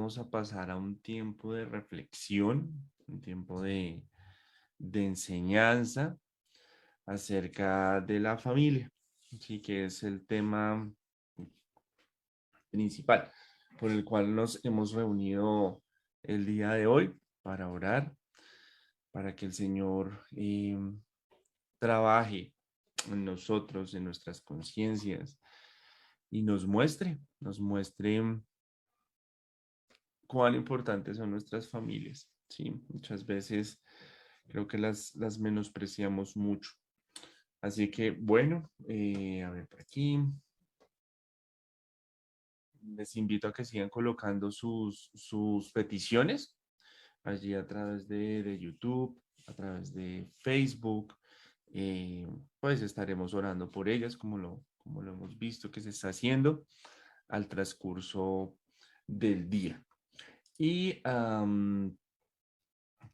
vamos a pasar a un tiempo de reflexión, un tiempo de enseñanza acerca de la familia, sí, que es el tema principal por el cual nos hemos reunido el día de hoy para orar, para que el Señor trabaje en nosotros, en nuestras conciencias y nos muestre cuán importantes son nuestras familias. Sí, muchas veces creo que las menospreciamos mucho. Así que bueno, a ver por aquí. Les invito a que sigan colocando sus peticiones allí a través de YouTube, a través de Facebook. Pues estaremos orando por ellas como lo hemos visto que se está haciendo al transcurso del día. Y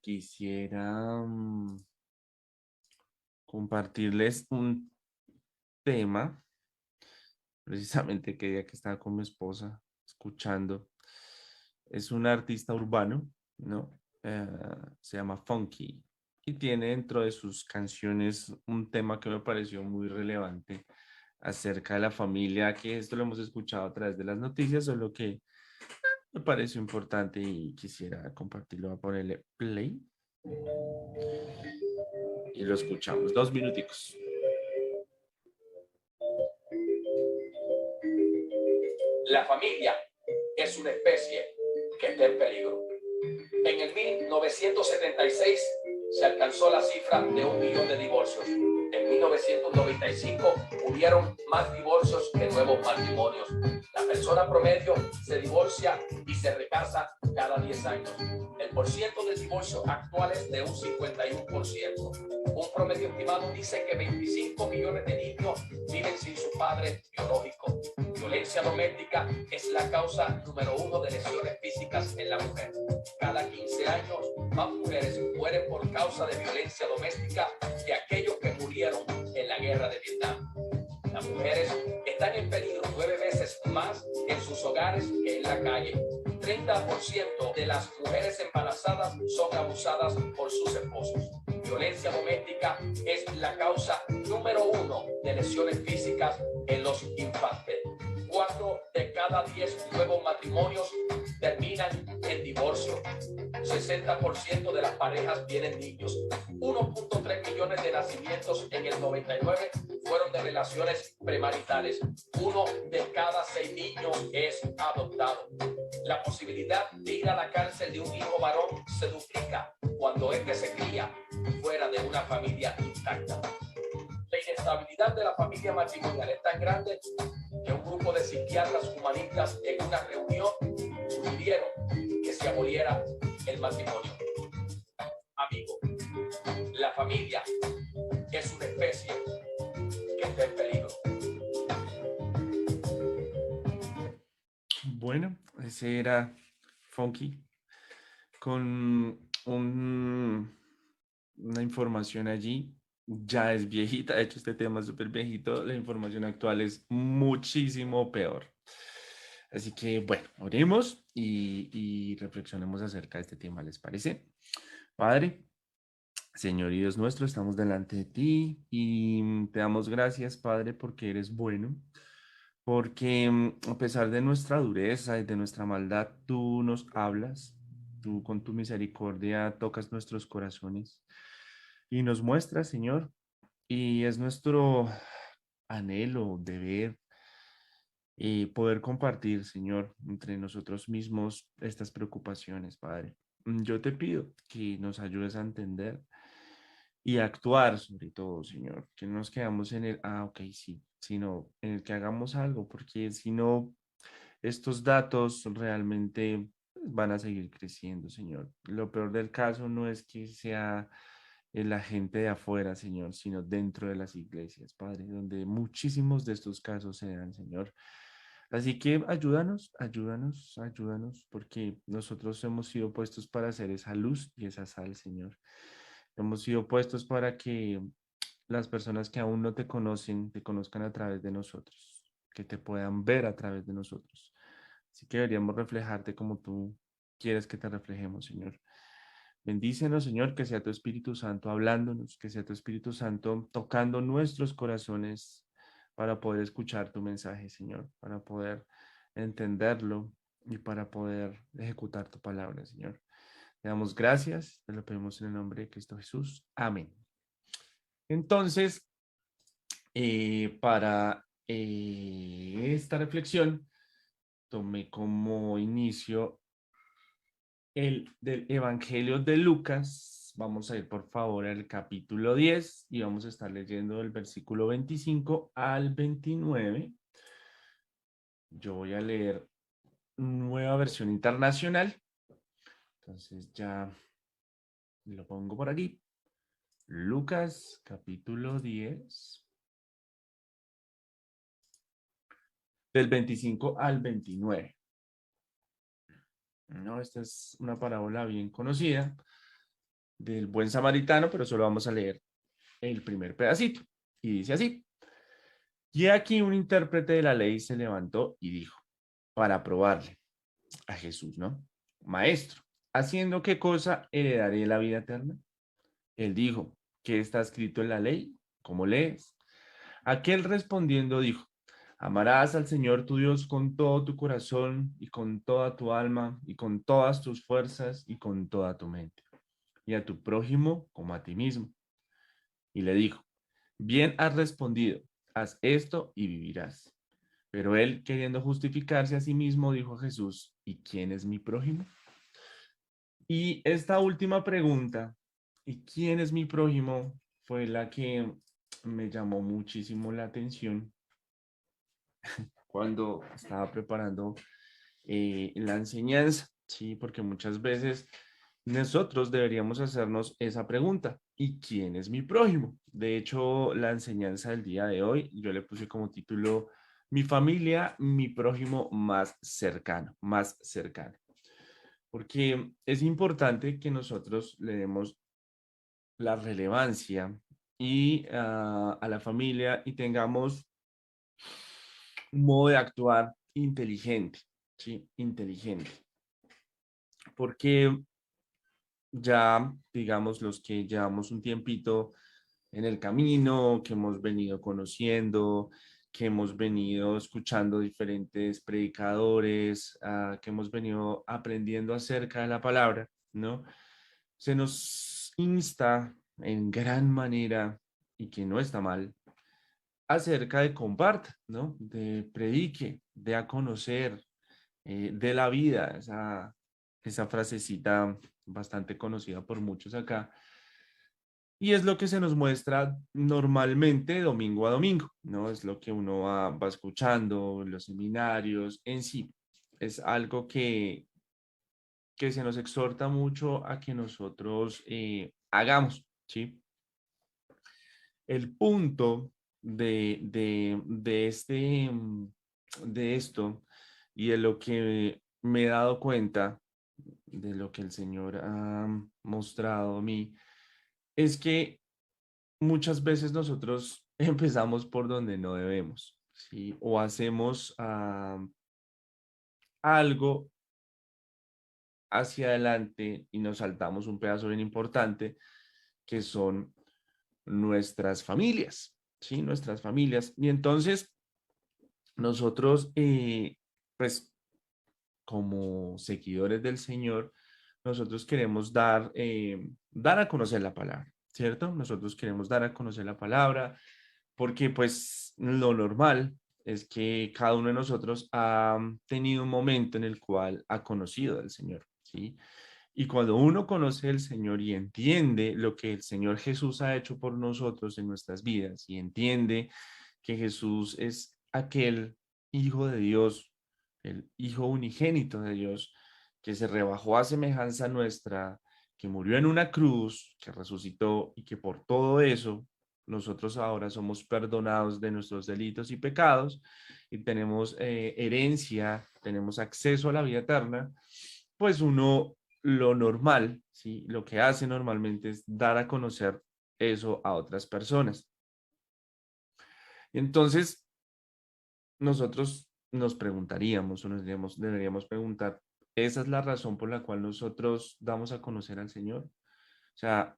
quisiera compartirles un tema, precisamente que día que estaba con mi esposa escuchando. Es un artista urbano, ¿no? Se llama Funky y tiene dentro de sus canciones un tema que me pareció muy relevante acerca de la familia, que esto lo hemos escuchado a través de las noticias, solo que me pareció importante y quisiera compartirlo. Voy a ponerle play y lo escuchamos. 2 minuticos. La familia es una especie que está en peligro. En el 1976 se alcanzó la cifra de 1 millón de divorcios. En 1995 hubieron más divorcios que nuevos matrimonios. La persona promedio se divorcia y se recasa cada 10 años. El porciento de divorcio actual es de un 51%. Un promedio estimado dice que 25 millones de niños viven sin su padre biológico. Violencia doméstica es la causa número 1 de lesiones físicas en la mujer. Cada 15 años, más mujeres mueren por causa de violencia doméstica que aquellos que murieron en la guerra de Vietnam. Las mujeres están en peligro 9 veces más en sus hogares que en la calle. 30% de las mujeres embarazadas son abusadas por sus esposos. Violencia doméstica es la causa número 1 de lesiones físicas en los infantes. 4 de cada 10 nuevos matrimonios terminan en divorcio. 60% de las parejas tienen niños. 1.3 millones de nacimientos en el 99 fueron de relaciones premaritales. 1 de cada 6 niños es adoptado. La posibilidad de ir a la cárcel de un hijo varón se duplica cuando este se cría fuera de una familia intacta. La inestabilidad de la familia matrimonial es tan grande que un grupo de psiquiatras humanistas en una reunión sugirieron que se aboliera el matrimonio. Amigo, la familia es una especie que está en peligro. Bueno, ese era Funky con una información allí. Ya es viejita, de hecho este tema es súper viejito, la información actual es muchísimo peor. Así que bueno, oremos y reflexionemos acerca de este tema, ¿les parece? Padre, Señor y Dios nuestro, estamos delante de ti y te damos gracias, Padre, porque eres bueno, porque a pesar de nuestra dureza y de nuestra maldad, tú nos hablas, tú con tu misericordia tocas nuestros corazones y nos muestras, Señor, y es nuestro anhelo, deber, poder compartir, Señor, entre nosotros mismos estas preocupaciones, Padre. Yo te pido que nos ayudes a entender y actuar sobre todo, Señor, que no nos quedamos en el, ok, sí, sino en el que hagamos algo, porque si no, estos datos realmente van a seguir creciendo, Señor. Lo peor del caso no es que sea la gente de afuera, Señor, sino dentro de las iglesias, Padre, donde muchísimos de estos casos se dan, Señor. Así que ayúdanos, ayúdanos, ayúdanos, porque nosotros hemos sido puestos para hacer esa luz y esa sal, Señor. Hemos sido puestos para que las personas que aún no te conocen, te conozcan a través de nosotros, que te puedan ver a través de nosotros. Así que deberíamos reflejarte como tú quieres que te reflejemos, Señor. Bendícenos, Señor, que sea tu Espíritu Santo hablándonos, que sea tu Espíritu Santo tocando nuestros corazones para poder escuchar tu mensaje, Señor, para poder entenderlo y para poder ejecutar tu palabra, Señor. Te damos gracias, te lo pedimos en el nombre de Cristo Jesús. Amén. Entonces, para esta reflexión, tomé como inicio el del Evangelio de Lucas. Vamos a ir por favor al capítulo 10 y vamos a estar leyendo del versículo 25 al 29. Yo voy a leer Nueva Versión Internacional. Entonces ya lo pongo por aquí. Lucas capítulo 10 del 25 al 29. No, esta es una parábola bien conocida del buen samaritano, pero solo vamos a leer el primer pedacito. Y dice así: y aquí un intérprete de la ley se levantó y dijo, para probarle a Jesús, ¿no? Maestro, ¿haciendo qué cosa heredaré la vida eterna? Él dijo, ¿qué está escrito en la ley? ¿Cómo lees? Aquel respondiendo dijo, amarás al Señor tu Dios con todo tu corazón y con toda tu alma y con todas tus fuerzas y con toda tu mente, y a tu prójimo como a ti mismo. Y le dijo, bien has respondido, haz esto y vivirás. Pero él, queriendo justificarse a sí mismo, dijo a Jesús, ¿y quién es mi prójimo? Y esta última pregunta, ¿y quién es mi prójimo? Fue la que me llamó muchísimo la atención cuando estaba preparando la enseñanza, ¿sí? Porque muchas veces nosotros deberíamos hacernos esa pregunta, ¿y quién es mi prójimo? De hecho, la enseñanza del día de hoy, yo le puse como título, mi familia, mi prójimo más cercano, más cercano. Porque es importante que nosotros le demos la relevancia y a la familia y tengamos un modo de actuar inteligente, ¿sí? Inteligente. Porque ya, digamos, los que llevamos un tiempito en el camino, que hemos venido conociendo, que hemos venido escuchando diferentes predicadores, que hemos venido aprendiendo acerca de la palabra, ¿no? Se nos insta en gran manera, y que no está mal, acerca de comparta, ¿no? De predique, de a conocer, de la vida, esa frasecita bastante conocida por muchos acá. Y es lo que se nos muestra normalmente domingo a domingo, ¿no? Es lo que uno va escuchando, los seminarios en sí. Es algo que se nos exhorta mucho a que nosotros hagamos, ¿sí? El punto de esto y de lo que me he dado cuenta, de lo que el Señor ha mostrado a mí, es que muchas veces nosotros empezamos por donde no debemos, ¿sí? O hacemos algo hacia adelante y nos saltamos un pedazo bien importante, que son nuestras familias, ¿sí? Nuestras familias. Y entonces nosotros, pues como seguidores del Señor, nosotros queremos dar a conocer la palabra, ¿cierto? Nosotros queremos dar a conocer la palabra porque pues lo normal es que cada uno de nosotros ha tenido un momento en el cual ha conocido al Señor, ¿sí? Y cuando uno conoce al Señor y entiende lo que el Señor Jesús ha hecho por nosotros en nuestras vidas y entiende que Jesús es aquel Hijo de Dios, el Hijo unigénito de Dios, que se rebajó a semejanza nuestra, que murió en una cruz, que resucitó y que por todo eso nosotros ahora somos perdonados de nuestros delitos y pecados y tenemos herencia, tenemos acceso a la vida eterna, pues uno lo normal, ¿sí? Lo que hace normalmente es dar a conocer eso a otras personas. Entonces, nosotros nos preguntaríamos o deberíamos preguntar, ¿esa es la razón por la cual nosotros damos a conocer al Señor? O sea,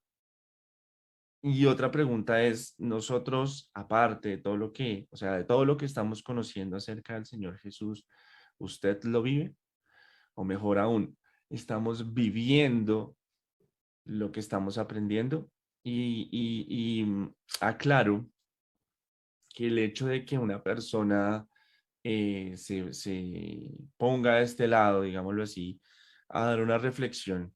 y otra pregunta es, nosotros, aparte de todo lo que, o sea, de todo lo que estamos conociendo acerca del Señor Jesús, ¿usted lo vive? O mejor aún, ¿estamos viviendo lo que estamos aprendiendo? Aclaro que el hecho de que una persona se ponga de este lado, digámoslo así, a dar una reflexión,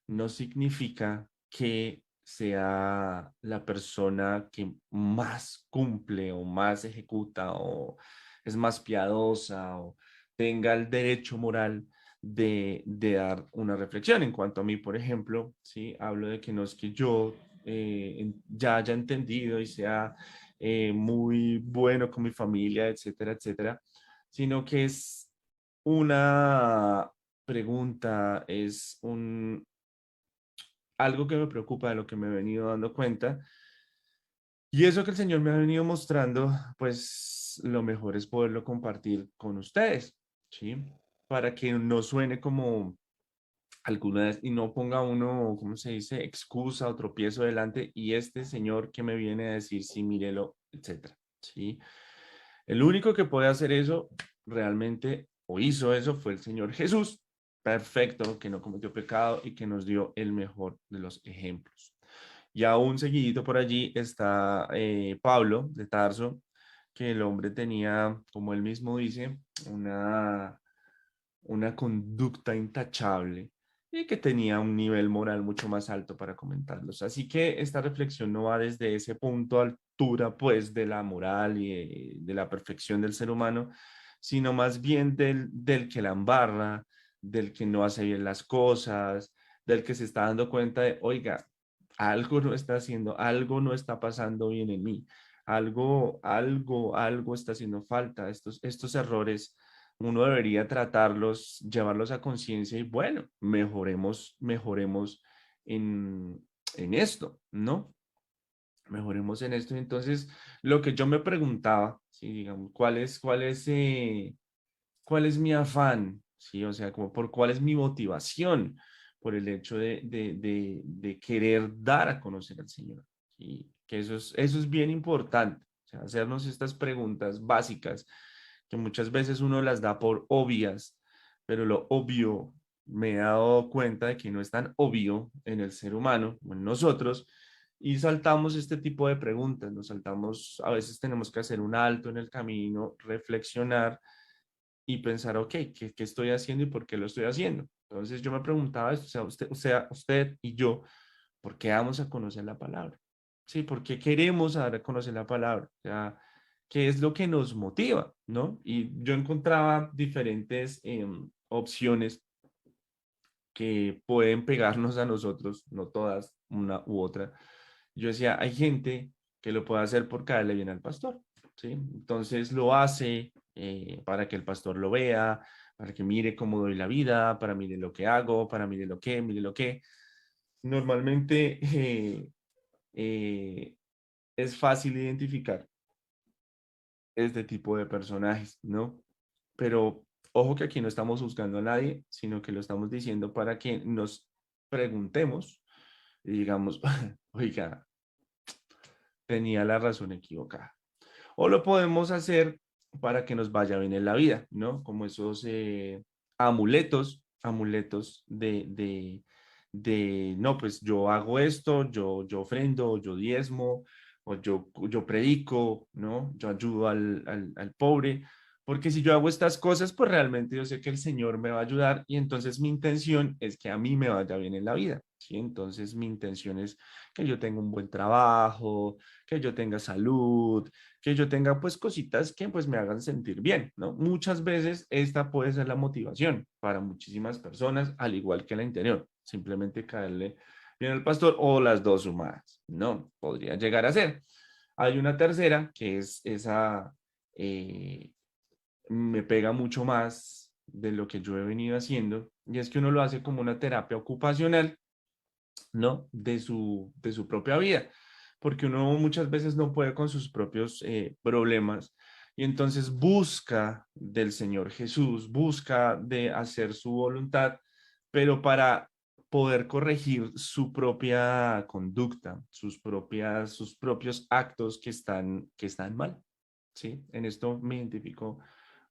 no significa que sea la persona que más cumple o más ejecuta o es más piadosa o tenga el derecho moral de dar una reflexión. En cuanto a mí, por ejemplo, ¿sí? Hablo de que no es que yo ya haya entendido y sea muy bueno con mi familia, etcétera, etcétera, sino que es una pregunta, es algo que me preocupa, de lo que me he venido dando cuenta. Y eso que el Señor me ha venido mostrando, pues lo mejor es poderlo compartir con ustedes, ¿sí? Para que no suene como alguna vez y no ponga uno, ¿cómo se dice? Excusa o tropiezo delante y este Señor que me viene a decir, sí, mírelo, etcétera, ¿sí? El único que puede hacer eso realmente o hizo eso fue el Señor Jesús, perfecto, que no cometió pecado y que nos dio el mejor de los ejemplos. Y aún seguidito por allí está Pablo de Tarso, que el hombre tenía, como él mismo dice, una, una conducta intachable y que tenía un nivel moral mucho más alto para comentarlos. Así que esta reflexión no va desde ese punto de altura, pues, de la moral y de la perfección del ser humano, sino más bien del que la embarra, del que no hace bien las cosas, del que se está dando cuenta de, oiga, algo no está haciendo, algo no está pasando bien en mí, algo está haciendo falta. Estos errores uno debería tratarlos, llevarlos a conciencia y bueno, mejoremos en, en esto, ¿no? Mejoremos en esto. Entonces, lo que yo me preguntaba, sí, digamos, cuál es mi afán? Sí, o sea, como por cuál es mi motivación por el hecho de querer dar a conocer al Señor. Y que eso es bien importante, o sea, hacernos estas preguntas básicas que muchas veces uno las da por obvias, pero lo obvio me he dado cuenta de que no es tan obvio en el ser humano o en nosotros y saltamos este tipo de preguntas, nos saltamos, a veces tenemos que hacer un alto en el camino, reflexionar y pensar, ok, ¿qué estoy haciendo y por qué lo estoy haciendo? Entonces yo me preguntaba esto, o sea, usted y yo, ¿por qué vamos a conocer la palabra? Sí, ¿por qué queremos dar a conocer la palabra? O sea, ¿qué es lo que nos motiva? ¿No? Y yo encontraba diferentes opciones que pueden pegarnos a nosotros, no todas, una u otra. Yo decía, hay gente que lo puede hacer por caerle bien al pastor, ¿sí? Entonces lo hace para que el pastor lo vea, para que mire cómo doy la vida, para mire lo que hago, para mire lo que. Normalmente eh, es fácil identificar este tipo de personajes, ¿no? Pero ojo que aquí no estamos juzgando a nadie, sino que lo estamos diciendo para que nos preguntemos y digamos, oiga, tenía la razón equivocada. O lo podemos hacer para que nos vaya bien en la vida, ¿no? Como esos amuletos no, pues yo hago esto, yo ofrendo, yo diezmo, o yo predico, ¿no? Yo ayudo al pobre, porque si yo hago estas cosas, pues realmente yo sé que el Señor me va a ayudar y entonces mi intención es que a mí me vaya bien en la vida, ¿sí? Entonces mi intención es que yo tenga un buen trabajo, que yo tenga salud, que yo tenga pues cositas que pues me hagan sentir bien, ¿no? Muchas veces esta puede ser la motivación para muchísimas personas, al igual que la interior, simplemente caerle bien al pastor o las dos sumadas, ¿no? Podría llegar a ser. Hay una tercera que es esa, me pega mucho más de lo que yo he venido haciendo y es que uno lo hace como una terapia ocupacional, ¿no? De su propia vida, porque uno muchas veces no puede con sus propios problemas y entonces busca del Señor Jesús, busca de hacer su voluntad, pero para poder corregir su propia conducta, sus propios actos que están mal. ¿Sí? En esto me identifico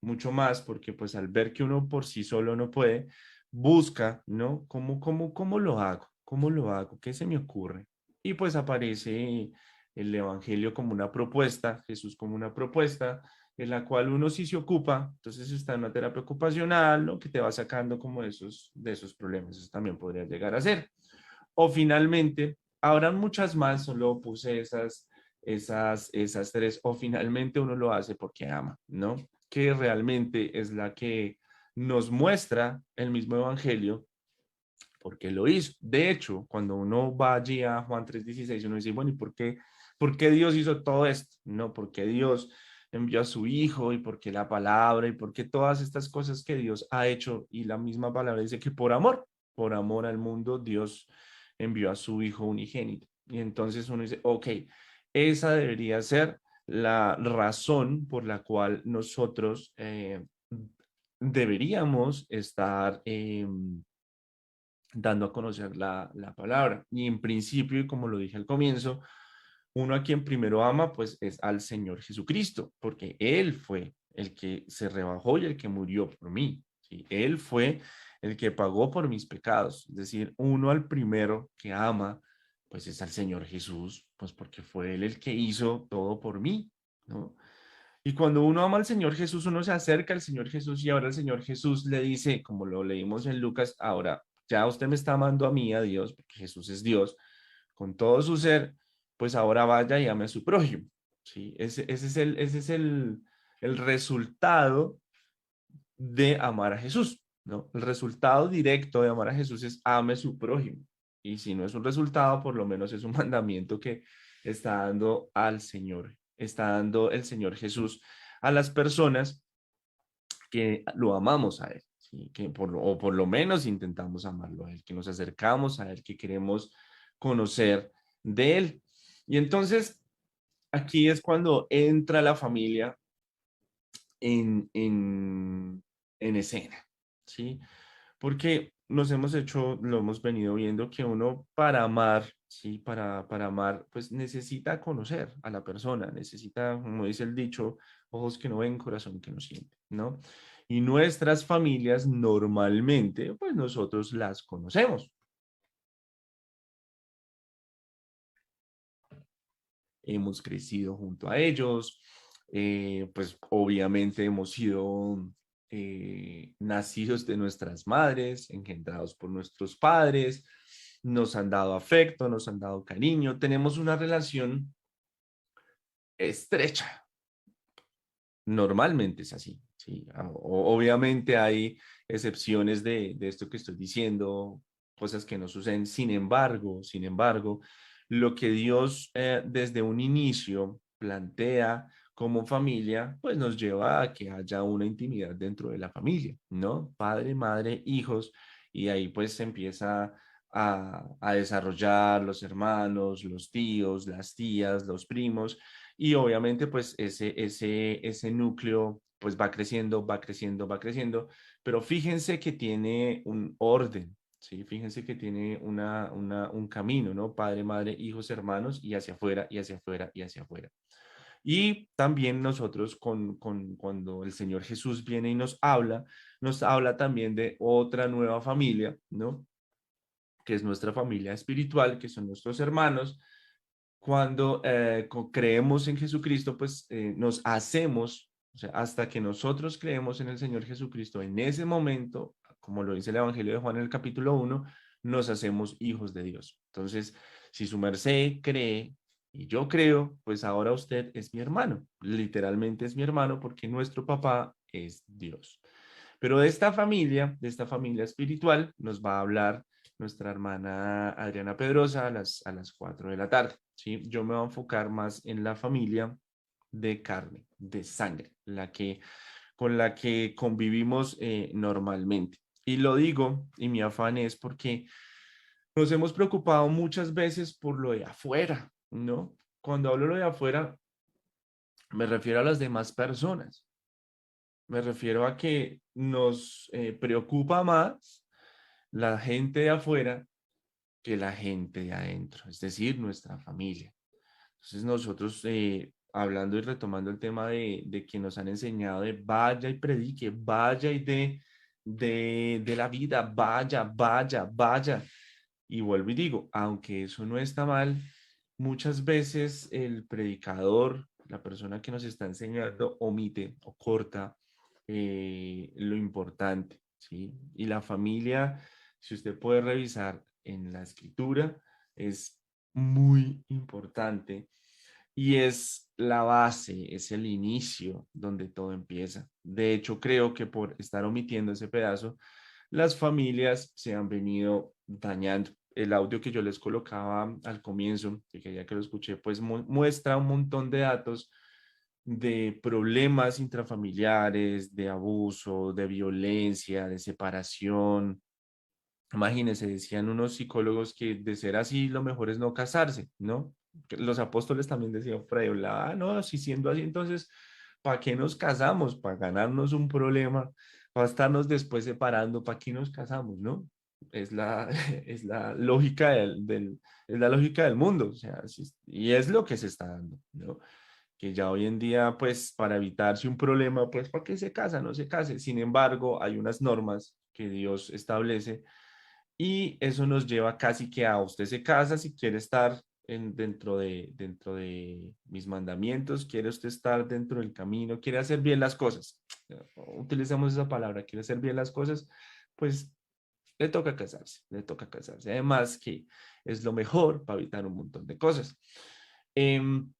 mucho más porque pues al ver que uno por sí solo no puede, busca, ¿no? ¿Cómo lo hago? ¿Cómo lo hago? ¿Qué se me ocurre? Y pues aparece el Evangelio como una propuesta, Jesús como una propuesta, en la cual uno sí se ocupa, entonces está en una terapia ocupacional, ¿no? Que te va sacando como de esos problemas, eso también podría llegar a ser. O finalmente, habrán muchas más, solo puse esas tres, o finalmente uno lo hace porque ama, ¿no? Que realmente es la que nos muestra el mismo Evangelio porque lo hizo. De hecho, cuando uno va allí a Juan 3:16, uno dice, bueno, ¿y por qué Dios hizo todo esto? ¿No? ¿Por qué Dios envió a su Hijo y por qué la palabra y por qué todas estas cosas que Dios ha hecho? Y la misma palabra dice que por amor al mundo, Dios envió a su Hijo unigénito. Y entonces uno dice, ok, esa debería ser la razón por la cual nosotros deberíamos estar dando a conocer la palabra. Y en principio, y como lo dije al comienzo, uno a quien primero ama, pues es al Señor Jesucristo, porque Él fue el que se rebajó y el que murió por mí. ¿Sí? Él fue el que pagó por mis pecados. Es decir, uno al primero que ama, pues es al Señor Jesús, pues porque fue Él el que hizo todo por mí, ¿no? Y cuando uno ama al Señor Jesús, uno se acerca al Señor Jesús y ahora el Señor Jesús le dice, como lo leímos en Lucas, ahora ya usted me está amando a mí, a Dios, porque Jesús es Dios, con todo su ser, pues ahora vaya y ame a su prójimo. ¿Sí? Ese es el resultado de amar a Jesús, ¿no? El resultado directo de amar a Jesús es ame a su prójimo. Y si no es un resultado, por lo menos es un mandamiento que está dando al Señor, está dando el Señor Jesús a las personas que lo amamos a Él, ¿sí? O por lo menos intentamos amarlo a Él, que nos acercamos a Él, que queremos conocer de Él. Y entonces, aquí es cuando entra la familia en, en, en escena, ¿sí? Porque nos hemos hecho, lo hemos venido viendo, que uno para amar, ¿sí? Para amar, pues necesita conocer a la persona, necesita, como dice el dicho, ojos que no ven, corazón que no siente, ¿no? Y nuestras familias normalmente, pues nosotros las conocemos. Hemos crecido junto a ellos, pues obviamente hemos sido nacidos de nuestras madres, engendrados por nuestros padres, nos han dado afecto, nos han dado cariño, tenemos una relación estrecha. Normalmente es así, ¿sí? Obviamente hay excepciones de esto que estoy diciendo, cosas que no suceden. Sin embargo, lo que Dios desde un inicio plantea como familia, pues nos lleva a que haya una intimidad dentro de la familia, ¿no? Padre, madre, hijos, y ahí pues se empieza a desarrollar los hermanos, los tíos, las tías, los primos, y obviamente pues ese núcleo pues va creciendo, va creciendo, va creciendo, pero fíjense que tiene un orden, ¿sí? Fíjense que tiene un camino, ¿no? Padre, madre, hijos, hermanos, y hacia afuera, y hacia afuera, y hacia afuera. Y también nosotros cuando el Señor Jesús viene y nos habla también de otra nueva familia, ¿no? Que es nuestra familia espiritual, que son nuestros hermanos. Cuando creemos en Jesucristo, pues nos hacemos, o sea, hasta que nosotros creemos en el Señor Jesucristo, en ese momento, como lo dice el Evangelio de Juan en el capítulo 1, nos hacemos hijos de Dios. Entonces, si su merced cree y yo creo, pues ahora usted es mi hermano. Literalmente es mi hermano porque nuestro papá es Dios. Pero de esta familia espiritual, nos va a hablar nuestra hermana Adriana Pedrosa a las 4 de la tarde. ¿Sí? Yo me voy a enfocar más en la familia de carne, de sangre, con la que convivimos normalmente. Y lo digo, y mi afán es porque nos hemos preocupado muchas veces por lo de afuera, ¿no? Cuando hablo de afuera, Me refiero a las demás personas. Me refiero a que nos preocupa más la gente de afuera que la gente de adentro, es decir, nuestra familia. Entonces nosotros, hablando y retomando el tema de que nos han enseñado de vaya y predique, vaya y de la vida, vaya, vaya, vaya. Y vuelvo y digo, aunque eso no está mal, muchas veces el predicador, la persona que nos está enseñando, omite o corta lo importante, ¿sí? Y la familia, si usted puede revisar en la escritura, es muy importante y es la base, es el inicio donde todo empieza. De hecho, creo que por estar omitiendo ese pedazo, las familias se han venido dañando. El audio que yo les colocaba al comienzo, que quería que lo escuché, pues muestra un montón de datos de problemas intrafamiliares, de abuso, de violencia, de separación. Imagínense, decían unos psicólogos que de ser así, lo mejor es no casarse, ¿no? Que los apóstoles también decían por ahí, no, si siendo así, entonces, ¿para qué nos casamos? ¿Para ganarnos un problema? ¿Para estarnos después separando? ¿Para qué nos casamos, no? Es la, es la lógica es la lógica del mundo, o sea, y es lo que se está dando, ¿no? Que ya hoy en día, pues, para evitarse un problema, pues, ¿para qué se casa? No se case. Sin embargo, hay unas normas que Dios establece y eso nos lleva casi que a usted se casa si quiere estar dentro de mis mandamientos, quiere usted estar dentro del camino, quiere hacer bien las cosas. Utilizamos esa palabra, quiere hacer bien las cosas, pues le toca casarse, le toca casarse. Además que es lo mejor para evitar un montón de cosas. Em,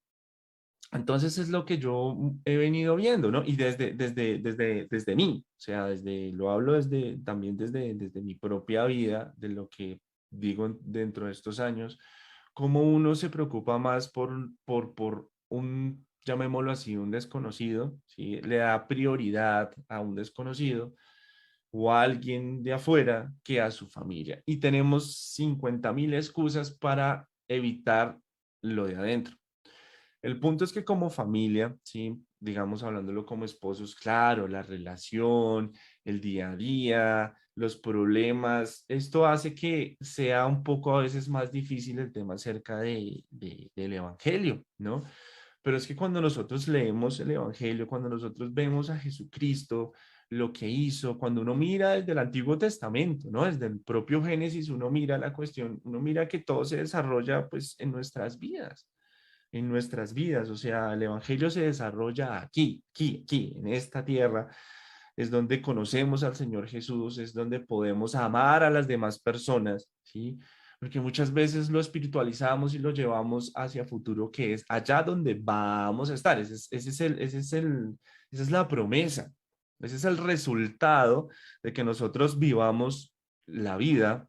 entonces es lo que yo he venido viendo, ¿no? Y desde mí, o sea, lo hablo también desde mi propia vida, de lo que digo dentro de estos años, cómo uno se preocupa más por un, llamémoslo así, un desconocido, ¿sí? Le da prioridad a un desconocido o a alguien de afuera que a su familia. Y tenemos 50.000 excusas para evitar lo de adentro. El punto es que como familia, ¿sí? Digamos, hablándolo como esposos, claro, la relación, el día a día, los problemas, esto hace que sea un poco a veces más difícil el tema acerca del Evangelio, ¿no? Pero es que cuando nosotros leemos el Evangelio, cuando nosotros vemos a Jesucristo, lo que hizo, cuando uno mira desde el Antiguo Testamento, ¿no? Desde el propio Génesis, uno mira la cuestión, uno mira que todo se desarrolla pues en nuestras vidas, en nuestras vidas. O sea, el Evangelio se desarrolla aquí, aquí, aquí, en esta tierra. Es donde conocemos al Señor Jesús, es donde podemos amar a las demás personas, ¿sí? Porque muchas veces lo espiritualizamos y lo llevamos hacia futuro, que es allá donde vamos a estar. Esa es la promesa. Ese es el resultado de que nosotros vivamos la vida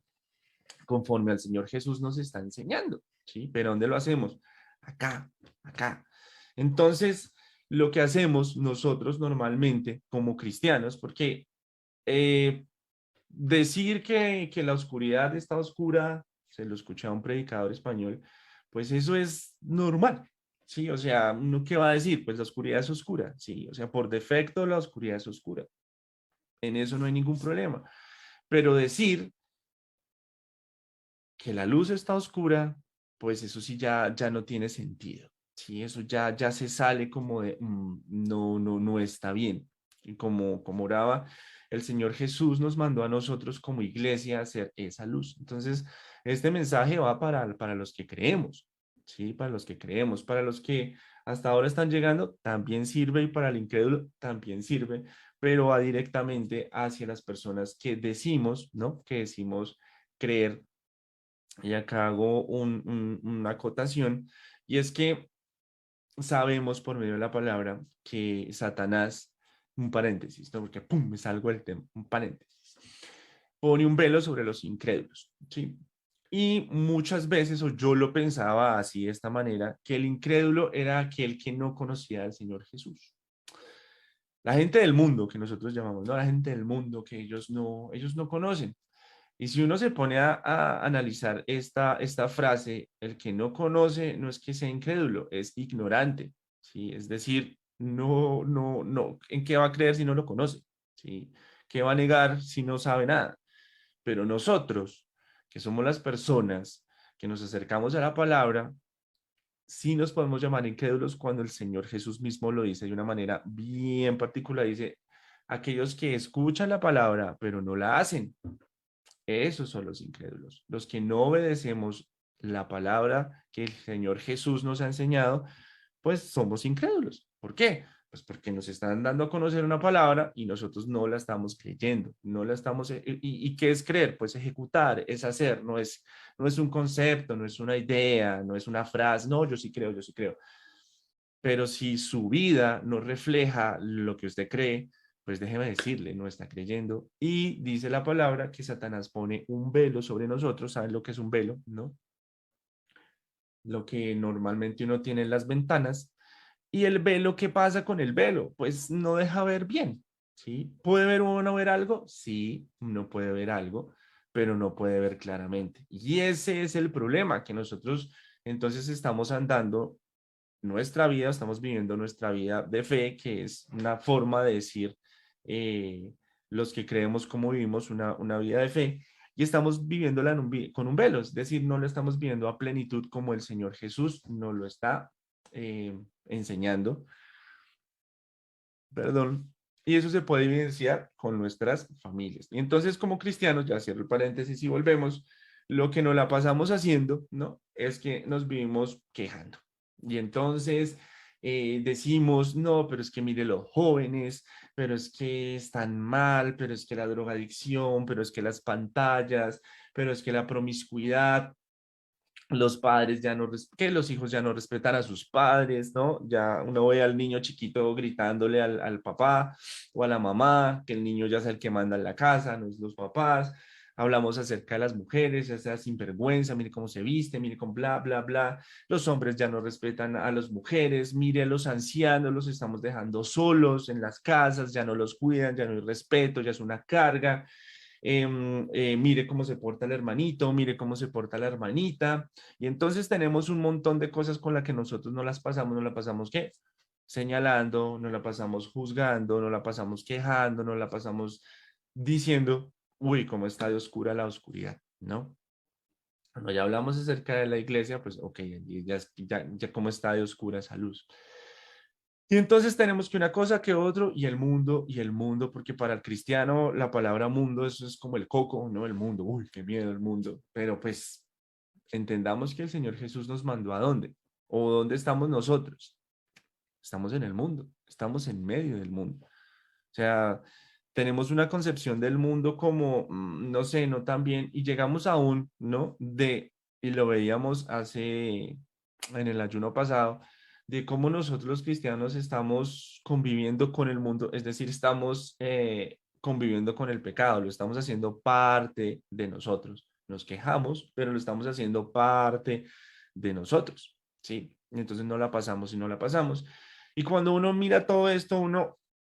conforme al Señor Jesús nos está enseñando, ¿sí? Pero ¿dónde lo hacemos? Acá, acá. Entonces, lo que hacemos nosotros normalmente como cristianos, porque eh, decir que la oscuridad está oscura, se lo escuché a un predicador español, pues eso es normal, ¿sí? O sea, ¿uno qué va a decir? Pues la oscuridad es oscura, ¿sí? O sea, por defecto la oscuridad es oscura. En eso no hay ningún problema. Pero decir que la luz está oscura, pues eso sí ya no tiene sentido. Sí, eso ya se sale como de, no está bien. Y como oraba, el Señor Jesús nos mandó a nosotros como iglesia a hacer esa luz. Entonces, este mensaje va para los que creemos, ¿sí? Para los que creemos, para los que hasta ahora están llegando, también sirve, y para el incrédulo también sirve, pero va directamente hacia las personas que decimos, ¿no? Que decimos creer. Y acá hago una acotación, y es que sabemos por medio de la palabra que Satanás, un paréntesis, ¿no? Porque pum, me salgo del tema, un paréntesis, pone un velo sobre los incrédulos, ¿sí? Y muchas veces, o yo lo pensaba así de esta manera, que el incrédulo era aquel que no conocía al Señor Jesús. La gente del mundo, que nosotros llamamos, ¿no? La gente del mundo que ellos no conocen. Y si uno se pone a analizar esta frase, el que no conoce no es que sea incrédulo, es ignorante, ¿sí? Es decir, no, ¿en qué va a creer si no lo conoce? ¿Sí? ¿Qué va a negar si no sabe nada? Pero nosotros, que somos las personas que nos acercamos a la palabra, sí nos podemos llamar incrédulos cuando el Señor Jesús mismo lo dice de una manera bien particular. Dice, aquellos que escuchan la palabra, pero no la hacen, esos son los incrédulos. Los que no obedecemos la palabra que el Señor Jesús nos ha enseñado, pues somos incrédulos. ¿Por qué? Pues porque nos están dando a conocer una palabra y nosotros no la estamos creyendo, no la estamos, y ¿qué es creer? Pues ejecutar, es hacer, no es un concepto, no es una idea, no es una frase, no, yo sí creo, yo sí creo. Pero si su vida no refleja lo que usted cree, pues déjeme decirle, no está creyendo. Y dice la palabra que Satanás pone un velo sobre nosotros. ¿Saben lo que es un velo? ¿No? Lo que normalmente uno tiene en las ventanas. Y el velo, ¿qué pasa con el velo? Pues no deja ver bien, ¿sí? ¿Puede ver uno ver algo? Sí, uno puede ver algo, pero no puede ver claramente. Y ese es el problema, que nosotros entonces estamos andando nuestra vida, estamos viviendo nuestra vida de fe, que es una forma de decir eh, los que creemos cómo vivimos una vida de fe, y estamos viviéndola con un velo, es decir, no lo estamos viviendo a plenitud como el Señor Jesús nos lo está enseñando, perdón, y eso se puede evidenciar con nuestras familias. Y entonces, como cristianos, ya cierro el paréntesis y volvemos, lo que nos la pasamos haciendo, ¿no? Es que nos vivimos quejando. Y entonces decimos, no, pero es que mire los jóvenes, pero es que están mal, pero es que la drogadicción, pero es que las pantallas, pero es que la promiscuidad, los padres ya no, que los hijos ya no respetan a sus padres, ¿no? Ya uno ve al niño chiquito gritándole al papá o a la mamá, que el niño ya es el que manda en la casa, no es los papás. Hablamos acerca de las mujeres, ya sea sinvergüenza, mire cómo se viste, mire con bla, bla, bla. Los hombres ya no respetan a las mujeres, mire a los ancianos, los estamos dejando solos en las casas, ya no los cuidan, ya no hay respeto, ya es una carga. Mire cómo se porta el hermanito, mire cómo se porta la hermanita. Y entonces tenemos un montón de cosas con las que nosotros no las pasamos, no la pasamos ¿qué? Señalando, no la pasamos juzgando, no la pasamos quejando, no la pasamos diciendo, uy, cómo está de oscura la oscuridad, ¿no? Cuando ya hablamos acerca de la iglesia, pues ok, ya cómo está de oscura esa luz. Y entonces tenemos que una cosa que otro y el mundo, porque para el cristiano la palabra mundo eso es como el coco, ¿no? El mundo, uy, qué miedo el mundo. Pero pues entendamos que el Señor Jesús nos mandó a dónde o dónde estamos nosotros. Estamos en el mundo, estamos en medio del mundo. O sea, tenemos una concepción del mundo como, no sé, no tan bien, y llegamos aún, ¿no? Y lo veíamos en el ayuno pasado, de cómo nosotros los cristianos estamos conviviendo con el mundo, es decir, estamos conviviendo con el pecado, lo estamos haciendo parte de nosotros. Nos quejamos, pero lo estamos haciendo parte de nosotros, ¿sí? Entonces no la pasamos y no la pasamos. Y cuando uno mira todo esto,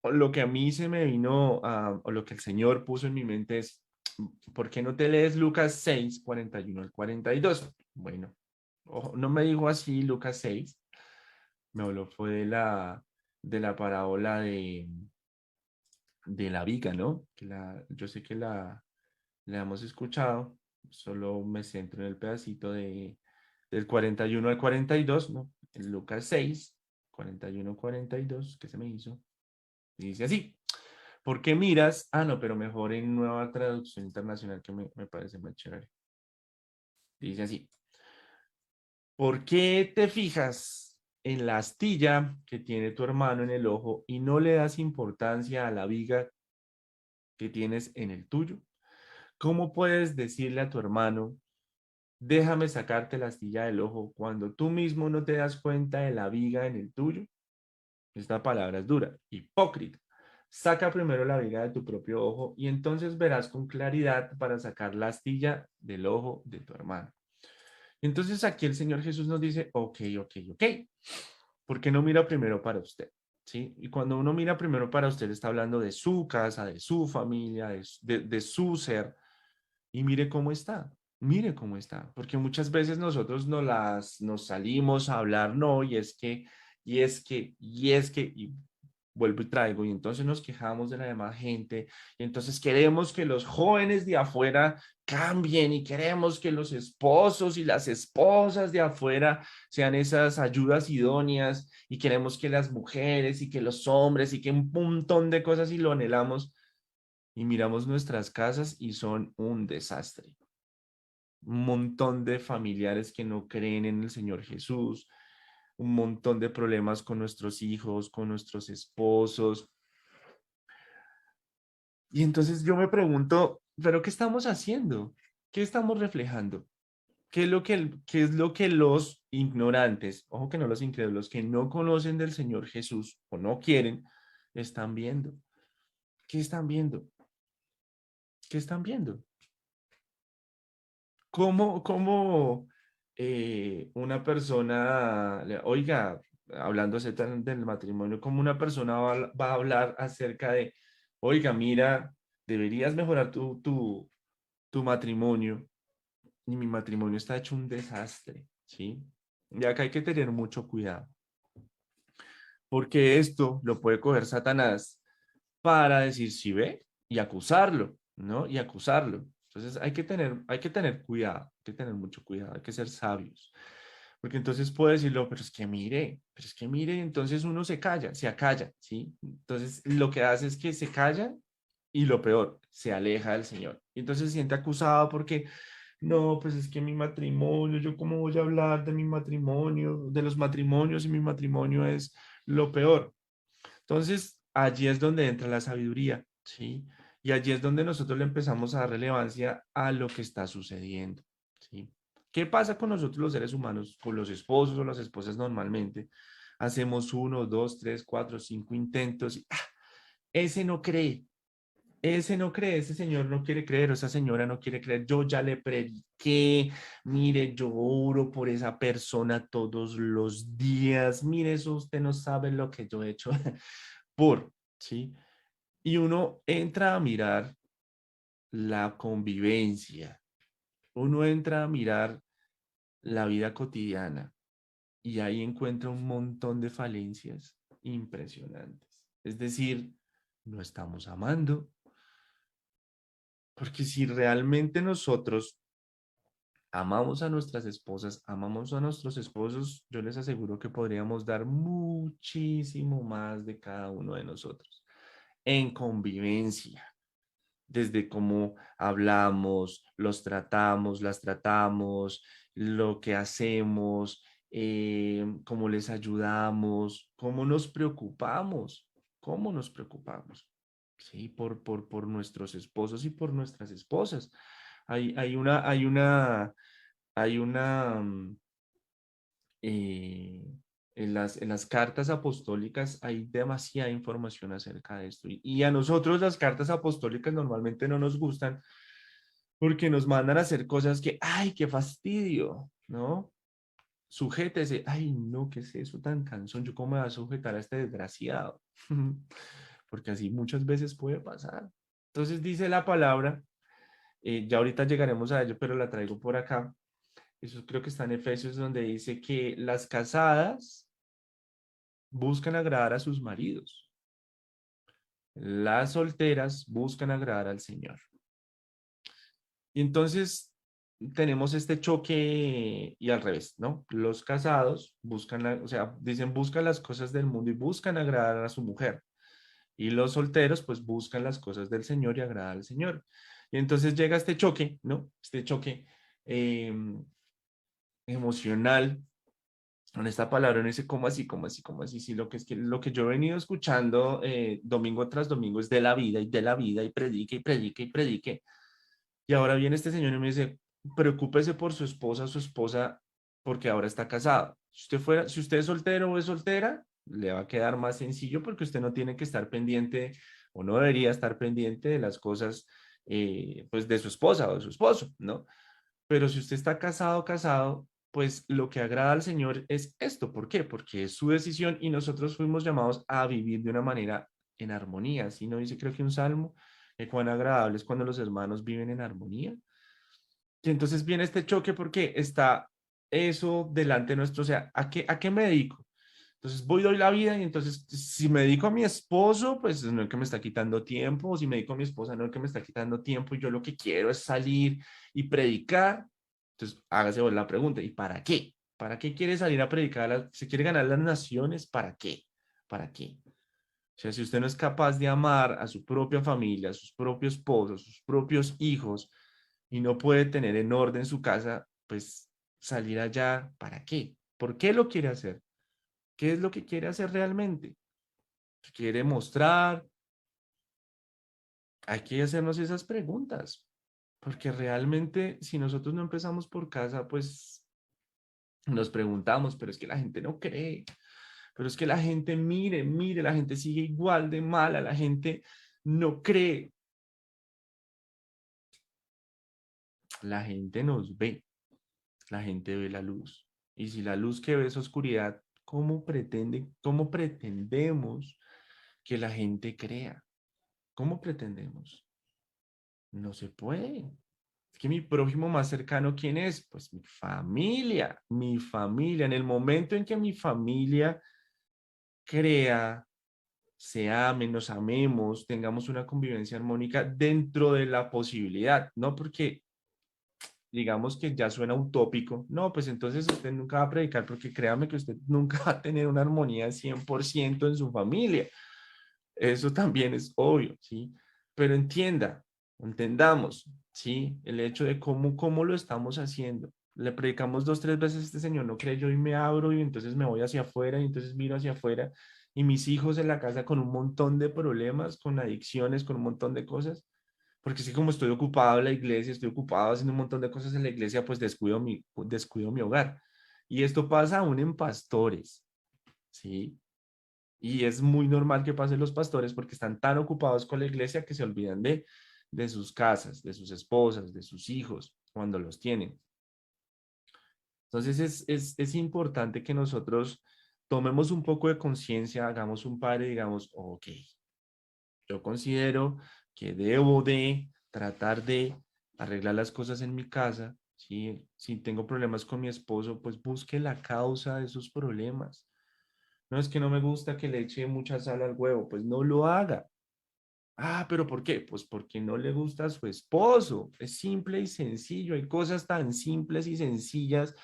lo que a mí se me vino, o lo que el Señor puso en mi mente es, ¿por qué no te lees Lucas 6, 41 al 42? Bueno, ojo, no me dijo así Lucas 6, me habló fue de la parábola de la viga, ¿no? Yo sé que la hemos escuchado, solo me centro en el pedacito del 41 al 42, ¿no? En Lucas 6, 41, 42, ¿qué se me hizo? Y dice así. ¿Por qué miras? Ah, no, pero mejor en nueva traducción internacional que me parece más chévere. Dice así. ¿Por qué te fijas en la astilla que tiene tu hermano en el ojo y no le das importancia a la viga que tienes en el tuyo? ¿Cómo puedes decirle a tu hermano, déjame sacarte la astilla del ojo cuando tú mismo no te das cuenta de la viga en el tuyo? Esta palabra es dura. Hipócrita. Saca primero la viga de tu propio ojo y entonces verás con claridad para sacar la astilla del ojo de tu hermano. Entonces aquí el Señor Jesús nos dice, ok, ok, ok. ¿Por qué no mira primero para usted? ¿Sí? Y cuando uno mira primero para usted, está hablando de su casa, de su familia, de su ser. Y mire cómo está. Porque muchas veces nosotros nos salimos a hablar, no, y es que y vuelvo y traigo, y entonces nos quejamos de la demás gente, y entonces queremos que los jóvenes de afuera cambien y queremos que los esposos y las esposas de afuera sean esas ayudas idóneas y queremos que las mujeres y que los hombres y que un montón de cosas y lo anhelamos y miramos nuestras casas y son un desastre. Un montón de familiares que no creen en el Señor Jesús, un montón de problemas con nuestros hijos, con nuestros esposos. Y entonces yo me pregunto, ¿pero qué estamos haciendo? ¿Qué estamos reflejando? ¿Qué es lo que los ignorantes, ojo que no los incrédulos, que no conocen del Señor Jesús o no quieren, están viendo? ¿Qué están viendo? ¿Qué están viendo? ¿Cómo una persona, oiga, hablándose del matrimonio, cómo una persona va a hablar acerca de, oiga, mira, deberías mejorar tu matrimonio y mi matrimonio está hecho un desastre, ¿sí? Y acá hay que tener mucho cuidado, porque esto lo puede coger Satanás para decir si ve y acusarlo, ¿no? Y acusarlo. Entonces hay que tener cuidado, hay que tener mucho cuidado, hay que ser sabios. Porque entonces puede decirlo, pero es que mire, entonces uno se calla, se acalla, ¿sí? Entonces lo que hace es que se calla y lo peor, se aleja del Señor. Y entonces se siente acusado porque, no, pues es que mi matrimonio, yo cómo voy a hablar de mi matrimonio, de los matrimonios y mi matrimonio es lo peor. Entonces, allí es donde entra la sabiduría, ¿sí? Y allí es donde nosotros le empezamos a dar relevancia a lo que está sucediendo, ¿sí? ¿Qué pasa con nosotros los seres humanos, con los esposos o las esposas normalmente? Hacemos uno, dos, tres, cuatro, cinco intentos y ese no cree, ese no cree, ese señor no quiere creer o esa señora no quiere creer. Yo ya le prediqué, mire, yo oro por esa persona todos los días. Mire, eso usted no sabe lo que yo he hecho ¿sí? Y uno entra a mirar la convivencia, uno entra a mirar la vida cotidiana y ahí encuentra un montón de falencias impresionantes. Es decir, no estamos amando, porque si realmente nosotros amamos a nuestras esposas, amamos a nuestros esposos, yo les aseguro que podríamos dar muchísimo más de cada uno de nosotros en convivencia, desde cómo hablamos, los tratamos, las tratamos, lo que hacemos, cómo les ayudamos, cómo nos preocupamos, ¿sí? Por nuestros esposos y por nuestras esposas. Hay una, eh, en las cartas apostólicas hay demasiada información acerca de esto. Y a nosotros las cartas apostólicas normalmente no nos gustan porque nos mandan a hacer cosas que, ay, qué fastidio, ¿no? Sujétese, ay, no, ¿qué es eso tan cansón? ¿Yo cómo me voy a sujetar a este desgraciado? Porque así muchas veces puede pasar. Entonces dice la palabra, ya ahorita llegaremos a ello, pero la traigo por acá. Eso creo que está en Efesios donde dice que las casadas buscan agradar a sus maridos. Las solteras buscan agradar al Señor. Y entonces tenemos este choque y al revés, ¿no? Los casados buscan, o sea, dicen buscan las cosas del mundo y buscan agradar a su mujer. Y los solteros pues buscan las cosas del Señor y agradar al Señor. Y entonces llega este choque, ¿no? Este choque eh, emocional con esta palabra. Uno dice, ¿cómo así? ¿Cómo así? ¿Cómo así? Sí, lo que es que lo que yo he venido escuchando domingo tras domingo es de la vida y de la vida y predique y predique y predique. Y ahora viene este señor y me dice, preocúpese por su esposa, porque ahora está casado. Si usted es soltero o es soltera, le va a quedar más sencillo porque usted no tiene que estar pendiente o no debería estar pendiente de las cosas, pues de su esposa o de su esposo, ¿no? Pero si usted está casado, pues lo que agrada al Señor es esto. ¿Por qué? Porque es su decisión y nosotros fuimos llamados a vivir de una manera en armonía. ¿Sí? ¿No dice, creo que un salmo, cuán agradable es cuando los hermanos viven en armonía? Y entonces viene este choque porque está eso delante nuestro. O sea, a qué me dedico? Entonces voy, doy la vida y entonces si me dedico a mi esposo, pues no es que me está quitando tiempo, o si me dedico a mi esposa, no es que me está quitando tiempo y yo lo que quiero es salir y predicar. Entonces hágase vos la pregunta, ¿y para qué? ¿Para qué quiere salir a predicar? ¿Se quiere ganar las naciones? ¿Para qué? ¿Para qué? O sea, si usted no es capaz de amar a su propia familia, a sus propios esposos, a sus propios hijos, y no puede tener en orden su casa, pues salir allá, ¿para qué? ¿Por qué lo quiere hacer? ¿Qué es lo que quiere hacer realmente? ¿Quiere mostrar? Hay que hacernos esas preguntas, porque realmente si nosotros no empezamos por casa, pues nos preguntamos, pero es que la gente no cree, pero es que la gente mire, la gente sigue igual de mala, la gente no cree, la gente nos ve, la gente ve la luz. Y si la luz que ve es oscuridad, cómo pretendemos que la gente crea? ¿Cómo pretendemos? No se puede. Es que mi prójimo más cercano, ¿quién es? Pues mi familia, mi familia. En el momento en que mi familia crea, se amen, nos amemos, tengamos una convivencia armónica dentro de la posibilidad, no porque digamos que ya suena utópico, no, pues entonces usted nunca va a predicar porque créame que usted nunca va a tener una armonía 100% en su familia. Eso también es obvio, ¿sí? Pero entendamos, ¿sí? El hecho de cómo lo estamos haciendo. Le predicamos 2, 3 veces a este señor, no creyó y me abro y entonces me voy hacia afuera y entonces miro hacia afuera y mis hijos en la casa con un montón de problemas, con adicciones, con un montón de cosas. Porque sí, como estoy ocupado en la iglesia, estoy ocupado haciendo un montón de cosas en la iglesia, pues descuido mi hogar. Y esto pasa aún en pastores, ¿sí? Y es muy normal que pasen los pastores porque están tan ocupados con la iglesia que se olvidan de sus casas, de sus esposas, de sus hijos, cuando los tienen. Entonces es importante que nosotros tomemos un poco de conciencia, hagamos un par y digamos, ok, yo considero que debo de tratar de arreglar las cosas en mi casa. Si tengo problemas con mi esposo, pues busque la causa de esos problemas. No es que no me gusta que le eche mucha sal al huevo, pues no lo haga. Ah, pero ¿por qué? Pues porque no le gusta a su esposo. Es simple y sencillo. Hay cosas tan simples y sencillas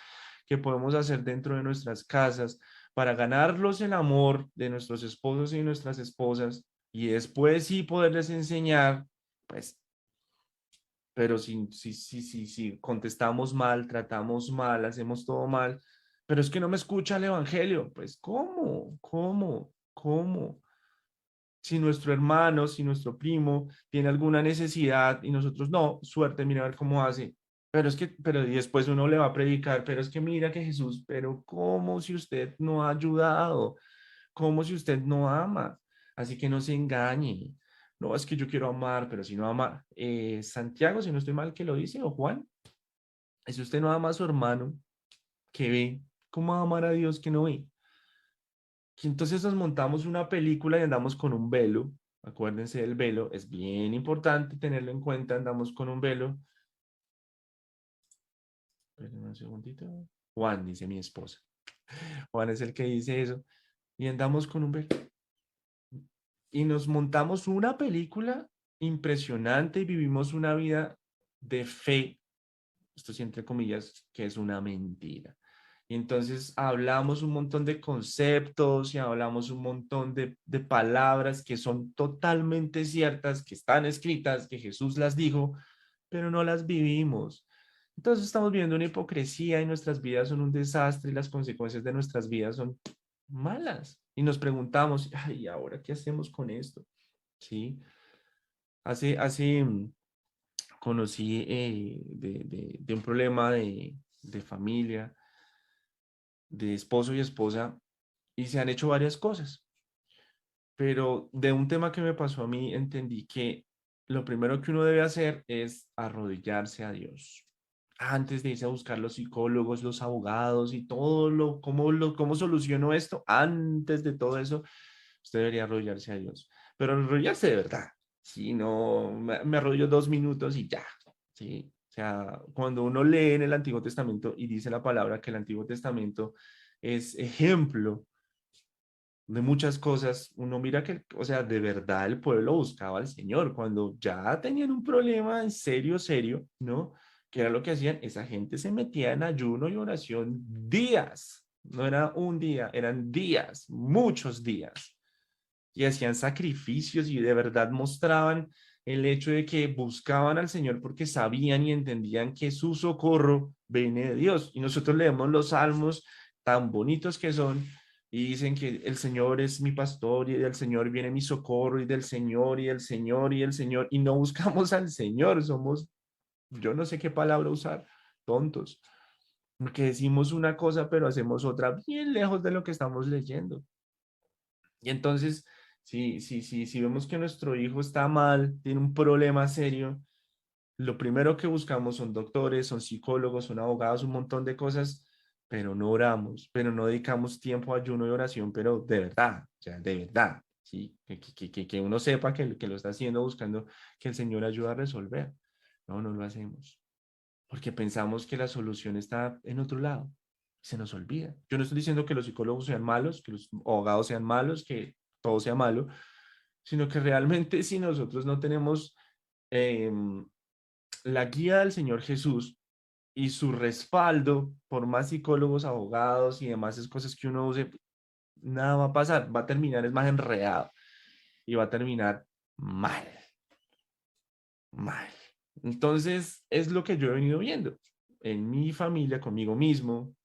que podemos hacer dentro de nuestras casas para ganarlos el amor de nuestros esposos y nuestras esposas y después sí poderles enseñar, pues, pero si contestamos mal, tratamos mal, hacemos todo mal, pero es que no me escucha el evangelio, pues, ¿cómo? ¿Cómo? ¿Cómo? Si nuestro hermano, si nuestro primo tiene alguna necesidad y nosotros no, suerte, mira a ver cómo hace. Pero y después uno le va a predicar, pero es que mira que Jesús, pero ¿cómo si usted no ha ayudado? ¿Cómo si usted no ama? Así que no se engañe. No, es que yo quiero amar, pero si no ama, Santiago, si no estoy mal que lo dice, o Juan, si usted no ama a su hermano, que ve, ¿cómo va a amar a Dios que no ve? Y entonces nos montamos una película y andamos con un velo. Acuérdense del velo, es bien importante tenerlo en cuenta. Andamos con un velo. Espérenme un segundito. Juan, dice mi esposa. Juan es el que dice eso. Y andamos con un velo. Y nos montamos una película impresionante y vivimos una vida de fe. Esto sí, entre comillas, que es una mentira. Y entonces hablamos un montón de conceptos y hablamos un montón de palabras que son totalmente ciertas, que están escritas, que Jesús las dijo, pero no las vivimos. Entonces estamos viviendo una hipocresía y nuestras vidas son un desastre y las consecuencias de nuestras vidas son malas. Y nos preguntamos, ay, ¿ahora qué hacemos con esto? ¿Sí? Hace conocí de un problema de familia, de esposo y esposa, y se han hecho varias cosas. Pero de un tema que me pasó a mí, entendí que lo primero que uno debe hacer es arrodillarse a Dios. Antes de irse a buscar los psicólogos, los abogados y todo cómo soluciono esto, antes de todo eso, usted debería arrodillarse a Dios. Pero arrodillarse de verdad. Si no, me arrodillo 2 minutos y ya. ¿Sí? O sea, cuando uno lee en el Antiguo Testamento y dice la palabra que el Antiguo Testamento es ejemplo de muchas cosas, uno mira que, o sea, de verdad el pueblo buscaba al Señor cuando ya tenían un problema en serio, serio, ¿no? Que era lo que hacían, esa gente se metía en ayuno y oración días, no era un día, eran días, muchos días, y hacían sacrificios y de verdad mostraban el hecho de que buscaban al Señor porque sabían y entendían que su socorro viene de Dios. Y nosotros leemos los salmos tan bonitos que son y dicen que el Señor es mi pastor y del Señor viene mi socorro y del Señor y el Señor y el Señor y no buscamos al Señor, somos, yo no sé qué palabra usar, tontos, porque decimos una cosa pero hacemos otra bien lejos de lo que estamos leyendo. Y entonces, si vemos que nuestro hijo está mal, tiene un problema serio, lo primero que buscamos son doctores, son psicólogos, son abogados, un montón de cosas, pero no oramos, pero no dedicamos tiempo a ayuno y oración, pero de verdad, o sea, de verdad, ¿sí? Que uno sepa que lo está haciendo buscando que el Señor ayude a resolver. No, no lo hacemos, porque pensamos que la solución está en otro lado. Se nos olvida. Yo no estoy diciendo que los psicólogos sean malos, que los abogados sean malos, que todo sea malo, sino que realmente si nosotros no tenemos eh, la guía del Señor Jesús y su respaldo por más psicólogos, abogados y demás es cosas que uno use, nada va a pasar, va a terminar es más enredado y va a terminar mal, mal. Entonces, es lo que yo he venido viendo en mi familia, conmigo mismo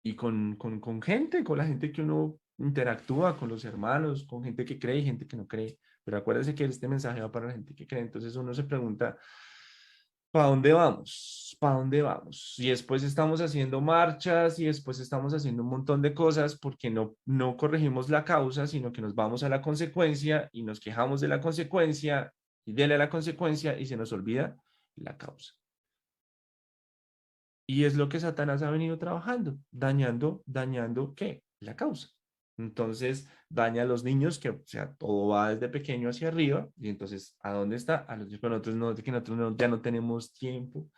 y con gente, con la gente que uno interactúa, con los hermanos, con gente que cree y gente que no cree. Pero acuérdense que este mensaje va para la gente que cree. Entonces uno se pregunta, ¿para dónde vamos? ¿Para dónde vamos? Y después estamos haciendo marchas y después estamos haciendo un montón de cosas porque no corregimos la causa, sino que nos vamos a la consecuencia y nos quejamos de la consecuencia y de la consecuencia y se nos olvida la causa. Y es lo que Satanás ha venido trabajando, dañando, ¿qué? La causa. Entonces, daña a los niños, que, o sea, todo va desde pequeño hacia arriba, y entonces, ¿a dónde está? A los niños, pero nosotros, no, que nosotros ya no tenemos tiempo,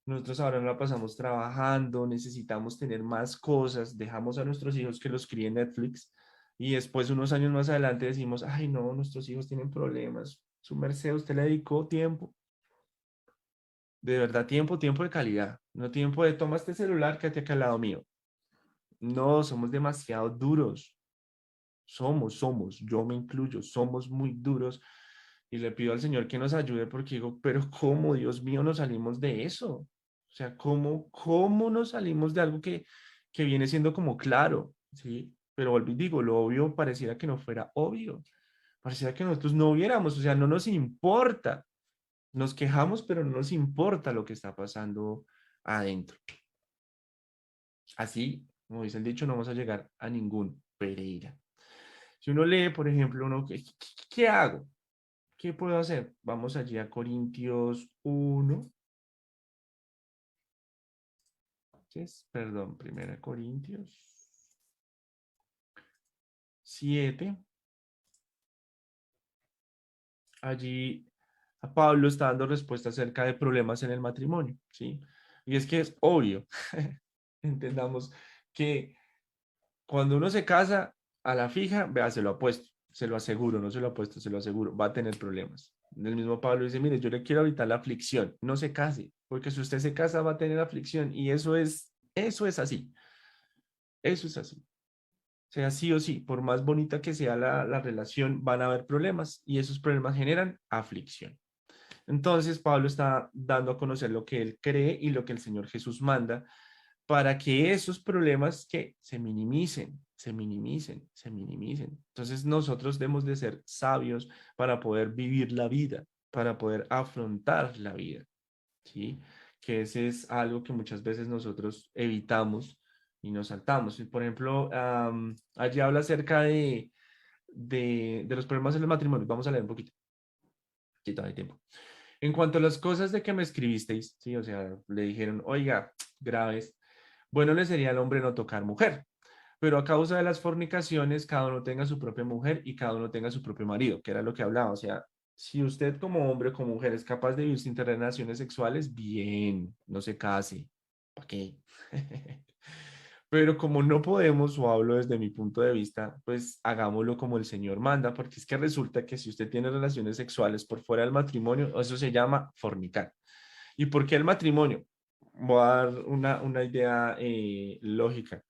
nosotros ahora no la pasamos trabajando, necesitamos tener más cosas, dejamos a nuestros hijos que los críe Netflix, y después, unos años más adelante, decimos, ay, no, nuestros hijos tienen problemas, su merced, usted le dedicó tiempo, de verdad, tiempo de calidad, no tiempo de toma este celular, quédate acá al lado mío. No, somos demasiado duros. Yo me incluyo, somos muy duros. Y le pido al Señor que nos ayude porque digo, pero ¿cómo, Dios mío, nos salimos de eso? O sea, ¿cómo nos salimos de algo que viene siendo como claro? ¿Sí? Pero vuelvo y digo, lo obvio pareciera que no fuera obvio. Pareciera que nosotros no viéramos, o sea, no nos importa. Nos quejamos, pero no nos importa lo que está pasando adentro. Así, como dice el dicho, no vamos a llegar a ningún Pereira. Si uno lee, por ejemplo, ¿qué hago? ¿Qué puedo hacer? Vamos allí a Corintios 1. ¿Qué es? Perdón, Primera Corintios 7. Allí a Pablo está dando respuesta acerca de problemas en el matrimonio, ¿sí? Y es que es obvio, entendamos que cuando uno se casa a la fija, vea, se lo apuesto, se lo aseguro, no se lo apuesto, se lo aseguro, va a tener problemas. El mismo Pablo dice, mire, yo le quiero evitar la aflicción, no se case, porque si usted se casa va a tener aflicción y eso es así, eso es así. O sea, sí o sí, por más bonita que sea la relación, van a haber problemas y esos problemas generan aflicción. Entonces, Pablo está dando a conocer lo que él cree y lo que el Señor Jesús manda para que esos problemas que se minimicen, se minimicen, se minimicen. Entonces, nosotros debemos de ser sabios para poder vivir la vida, para poder afrontar la vida, ¿sí? Que ese es algo que muchas veces nosotros evitamos y nos saltamos. Por ejemplo, allí habla acerca de los problemas en el matrimonio. Vamos a leer un poquito, si todavía hay tiempo. En cuanto a las cosas de que me escribisteis, sí, o sea, le dijeron, oiga, graves, bueno le sería al hombre no tocar mujer, pero a causa de las fornicaciones, cada uno tenga su propia mujer y cada uno tenga su propio marido, que era lo que hablaba, o sea, si usted como hombre o como mujer es capaz de vivir sin tener relaciones sexuales, bien, no se case, ¿para qué? Pero como no podemos, o hablo desde mi punto de vista, pues hagámoslo como el Señor manda, porque es que resulta que si usted tiene relaciones sexuales por fuera del matrimonio, eso se llama fornicar. ¿Y por qué el matrimonio? Voy a dar una idea lógica.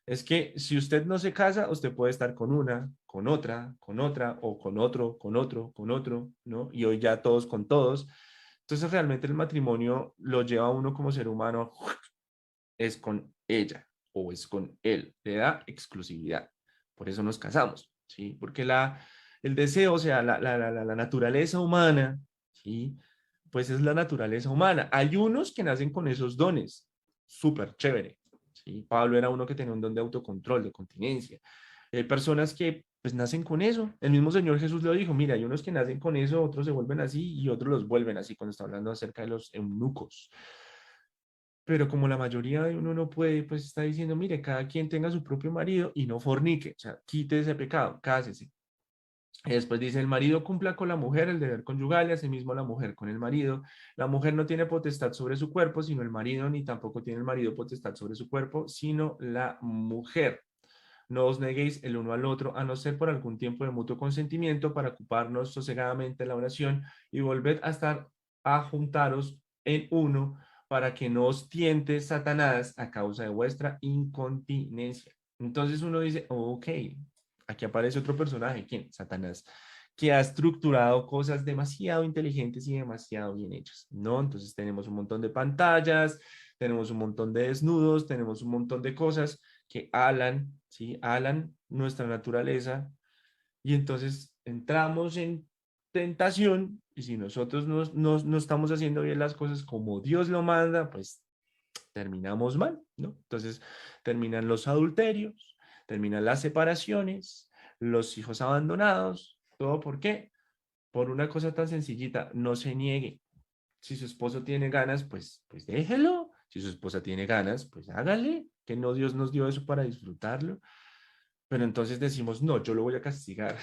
Es que si usted no se casa, usted puede estar con otra, o con otro, con otro, con otro, ¿no? Y hoy ya todos con todos. Entonces realmente el matrimonio lo lleva a uno como ser humano, es con ella o es con él, le da exclusividad. Por eso nos casamos, ¿sí? Porque el deseo, o sea, la naturaleza humana, ¿sí? Pues es la naturaleza humana. Hay unos que nacen con esos dones, súper chévere, ¿sí? Pablo era uno que tenía un don de autocontrol, de continencia. Hay personas que pues nacen con eso. El mismo Señor Jesús lo dijo, mira, hay unos que nacen con eso, otros se vuelven así y otros los vuelven así, cuando está hablando acerca de los eunucos. Pero como la mayoría de uno no puede, pues está diciendo, mire, cada quien tenga su propio marido y no fornique, o sea, quite ese pecado, cásese. Y después dice, el marido cumpla con la mujer el deber conyugal y asimismo la mujer con el marido. La mujer no tiene potestad sobre su cuerpo, sino el marido, ni tampoco tiene el marido potestad sobre su cuerpo, sino la mujer. No os neguéis el uno al otro, a no ser por algún tiempo de mutuo consentimiento para ocuparnos sosegadamente en la oración y volved a estar a juntaros en uno para que no os tiente Satanás a causa de vuestra incontinencia. Entonces uno dice, ok, aquí aparece otro personaje, ¿quién? Satanás, que ha estructurado cosas demasiado inteligentes y demasiado bien hechas, ¿no? Entonces tenemos un montón de pantallas, tenemos un montón de desnudos, tenemos un montón de cosas que alan, ¿sí? Alan nuestra naturaleza y entonces entramos en tentación y si nosotros no estamos haciendo bien las cosas como Dios lo manda, pues terminamos mal, ¿no? Entonces terminan los adulterios, terminan las separaciones, los hijos abandonados, ¿todo por qué? Por una cosa tan sencillita, no se niegue. Si su esposo tiene ganas, pues déjelo. Si su esposa tiene ganas, pues hágale, que no Dios nos dio eso para disfrutarlo. Pero entonces decimos, no, yo lo voy a castigar.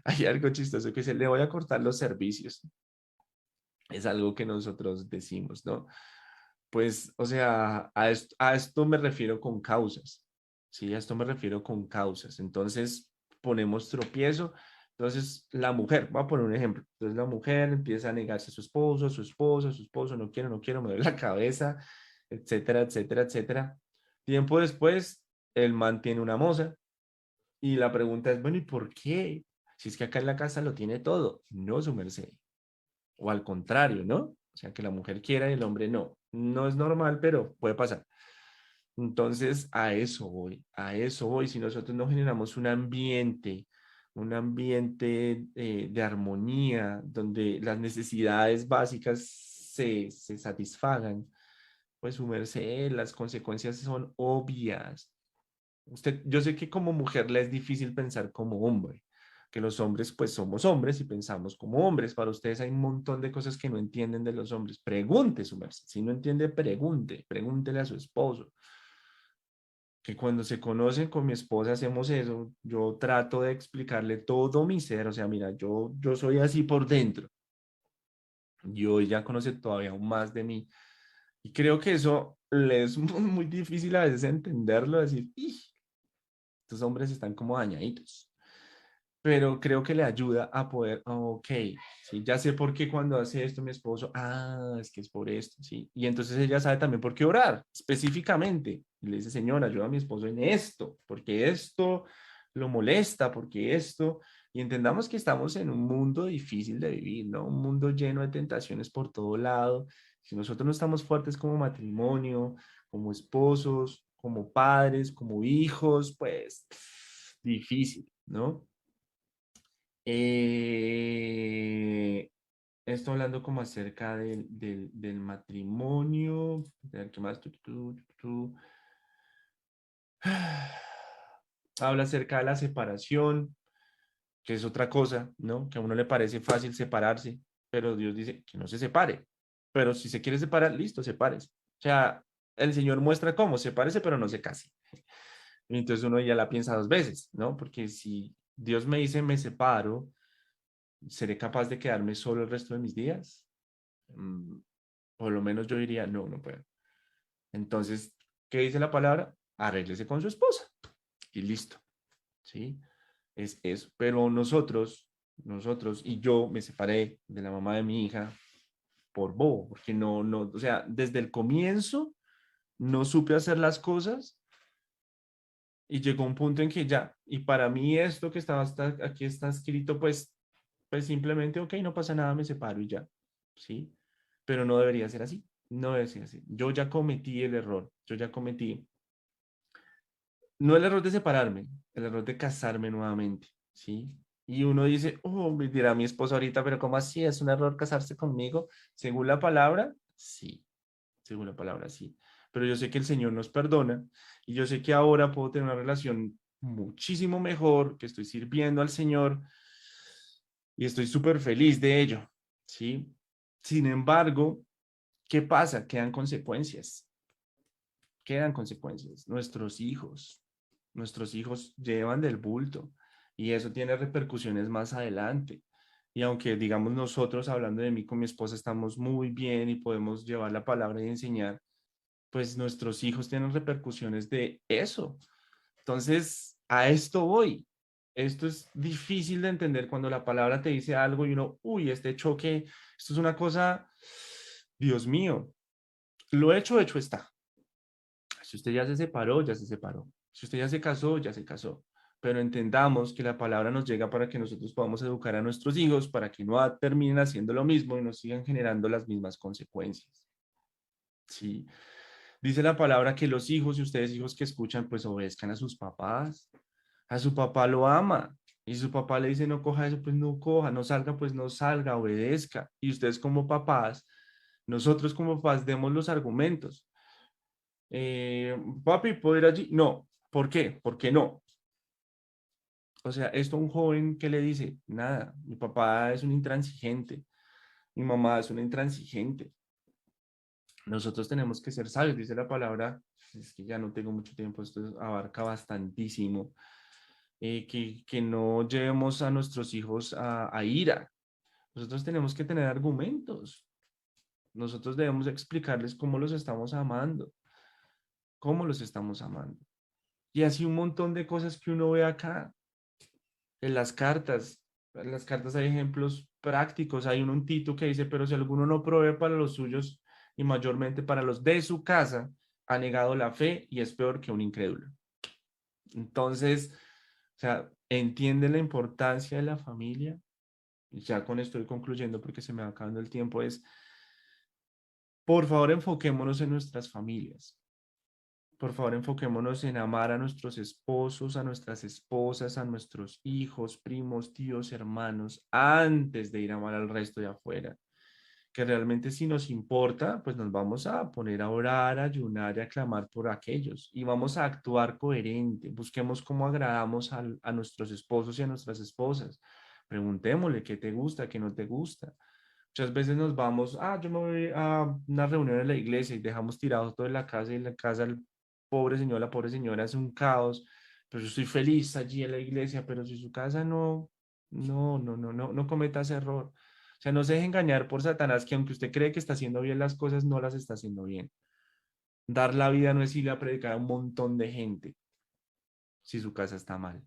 Hay algo chistoso que se le voy a cortar los servicios. Es algo que nosotros decimos, ¿no? Pues, o sea, a esto me refiero con causas, ¿sí? A esto me refiero con causas. Entonces, ponemos tropiezo. Entonces, la mujer, voy a poner un ejemplo. Entonces, la mujer empieza a negarse a su esposo, a su esposo, a su esposo, no quiero, no quiero, me duele la cabeza, etcétera, etcétera, etcétera. Tiempo después, el man tiene una moza y la pregunta es, bueno, ¿y por qué? Si es que acá en la casa lo tiene todo, no su merced. O al contrario, ¿no? O sea, que la mujer quiera y el hombre no. No es normal, pero puede pasar. Entonces, a eso voy, a eso voy. Si nosotros no generamos un ambiente de armonía, donde las necesidades básicas se satisfagan, pues su merced, las consecuencias son obvias. Usted, yo sé que como mujer le es difícil pensar como hombre, que los hombres pues somos hombres y pensamos como hombres. Para ustedes hay un montón de cosas que no entienden de los hombres. Pregunte su merced. Si no entiende, pregúntele a su esposo. Que cuando se conocen con mi esposa hacemos eso. Yo trato de explicarle todo mi ser. O sea, mira, yo soy así por dentro. Y ella conoce todavía aún más de mí. Y creo que eso le es muy difícil a veces entenderlo, decir, "Ih, estos hombres están como dañaditos". Pero creo que le ayuda a poder, ok, sí, ya sé por qué cuando hace esto mi esposo, es que es por esto, sí. Y entonces ella sabe también por qué orar, específicamente. Y le dice, Señor, ayuda a mi esposo en esto, porque esto lo molesta, porque esto. Y entendamos que estamos en un mundo difícil de vivir, ¿no? Un mundo lleno de tentaciones por todo lado. Si nosotros no estamos fuertes como matrimonio, como esposos, como padres, como hijos, pues difícil, ¿no? Eh, Estoy hablando como acerca del matrimonio. A ver, ¿qué más? Habla acerca de la separación, que es otra cosa, ¿no? Que a uno le parece fácil separarse, pero Dios dice que no se separe. Pero si se quiere separar, listo, sepárese. O sea, el Señor muestra cómo, sepárese, pero no se case. Y entonces uno ya la piensa dos veces, ¿no? Porque si Dios me dice me separo, ¿seré capaz de quedarme solo el resto de mis días? Mm, por lo menos yo diría, no, no puedo. Entonces, ¿Qué dice la palabra? Arréglese con su esposa y listo, ¿sí? Es eso. Pero nosotros, y yo me separé de la mamá de mi hija por bobo, porque o sea, desde el comienzo no supe hacer las cosas y llegó un punto en que ya, y para mí esto que aquí está escrito, pues simplemente, ok, no pasa nada, me separo y ya, ¿sí? Pero no debería ser así, no debería ser así. Yo ya cometí el error, yo ya cometí, no el error de separarme, el error de casarme nuevamente, ¿sí? Y uno dice, oh, me dirá mi esposo ahorita, pero ¿cómo así? ¿Es un error casarse conmigo? Según la palabra, sí, según la palabra, sí. Pero yo sé que el Señor nos perdona y yo sé que ahora puedo tener una relación muchísimo mejor, que estoy sirviendo al Señor y estoy súper feliz de ello, ¿sí? Sin embargo, ¿qué pasa? Quedan consecuencias. Nuestros hijos llevan del bulto y eso tiene repercusiones más adelante. Y aunque digamos nosotros, hablando de mí con mi esposa, estamos muy bien y podemos llevar la palabra y enseñar, pues nuestros hijos tienen repercusiones de eso. Entonces, a esto voy. Esto es difícil de entender cuando la palabra te dice algo y uno, uy, este choque, esto es una cosa, Dios mío, lo hecho está. Si usted ya se separó, ya se separó. Si usted ya se casó, ya se casó. Pero entendamos que la palabra nos llega para que nosotros podamos educar a nuestros hijos, para que no terminen haciendo lo mismo y nos sigan generando las mismas consecuencias. Sí. Dice la palabra que los hijos y ustedes hijos que escuchan, pues obedezcan a sus papás. A su papá lo ama. Y su papá le dice, no coja eso, pues no coja, no salga, pues no salga, obedezca. Y ustedes como papás, nosotros como papás, demos los argumentos. Papi, ¿puedo ir allí? No. ¿Por qué? ¿Por qué no? O sea, esto a un joven que le dice, nada, mi papá es un intransigente, mi mamá es una intransigente. Nosotros tenemos que ser sabios, dice la palabra, es que ya no tengo mucho tiempo, esto abarca bastantísimo, que no llevemos a nuestros hijos a ira. Nosotros tenemos que tener argumentos. Nosotros debemos explicarles cómo los estamos amando, cómo los estamos amando. Y así un montón de cosas que uno ve acá en las cartas. En las cartas hay ejemplos prácticos. Hay un Tito que dice, pero si alguno no provee para los suyos y mayormente para los de su casa, ha negado la fe y es peor que un incrédulo. Entonces, o sea, entiende la importancia de la familia. Y ya con esto estoy concluyendo porque se me va acabando el tiempo. Por favor, enfoquémonos en nuestras familias. Por favor, enfoquémonos en amar a nuestros esposos, a nuestras esposas, a nuestros hijos, primos, tíos, hermanos, antes de ir a amar al resto de afuera. Que realmente si nos importa, pues nos vamos a poner a orar, a ayunar y a clamar por aquellos. Y vamos a actuar coherente. Busquemos cómo agradamos a nuestros esposos y a nuestras esposas. Preguntémosle qué te gusta, qué no te gusta. Muchas veces nos vamos, yo me voy a una reunión en la iglesia y dejamos tirado todo en la casa y en la casa el pobre señor, la pobre señora es un caos, pero yo estoy feliz allí en la iglesia, pero si su casa no cometa ese error. O sea, no se deje engañar por Satanás que aunque usted cree que está haciendo bien las cosas, no las está haciendo bien. Dar la vida no es ir a predicar a un montón de gente si su casa está mal.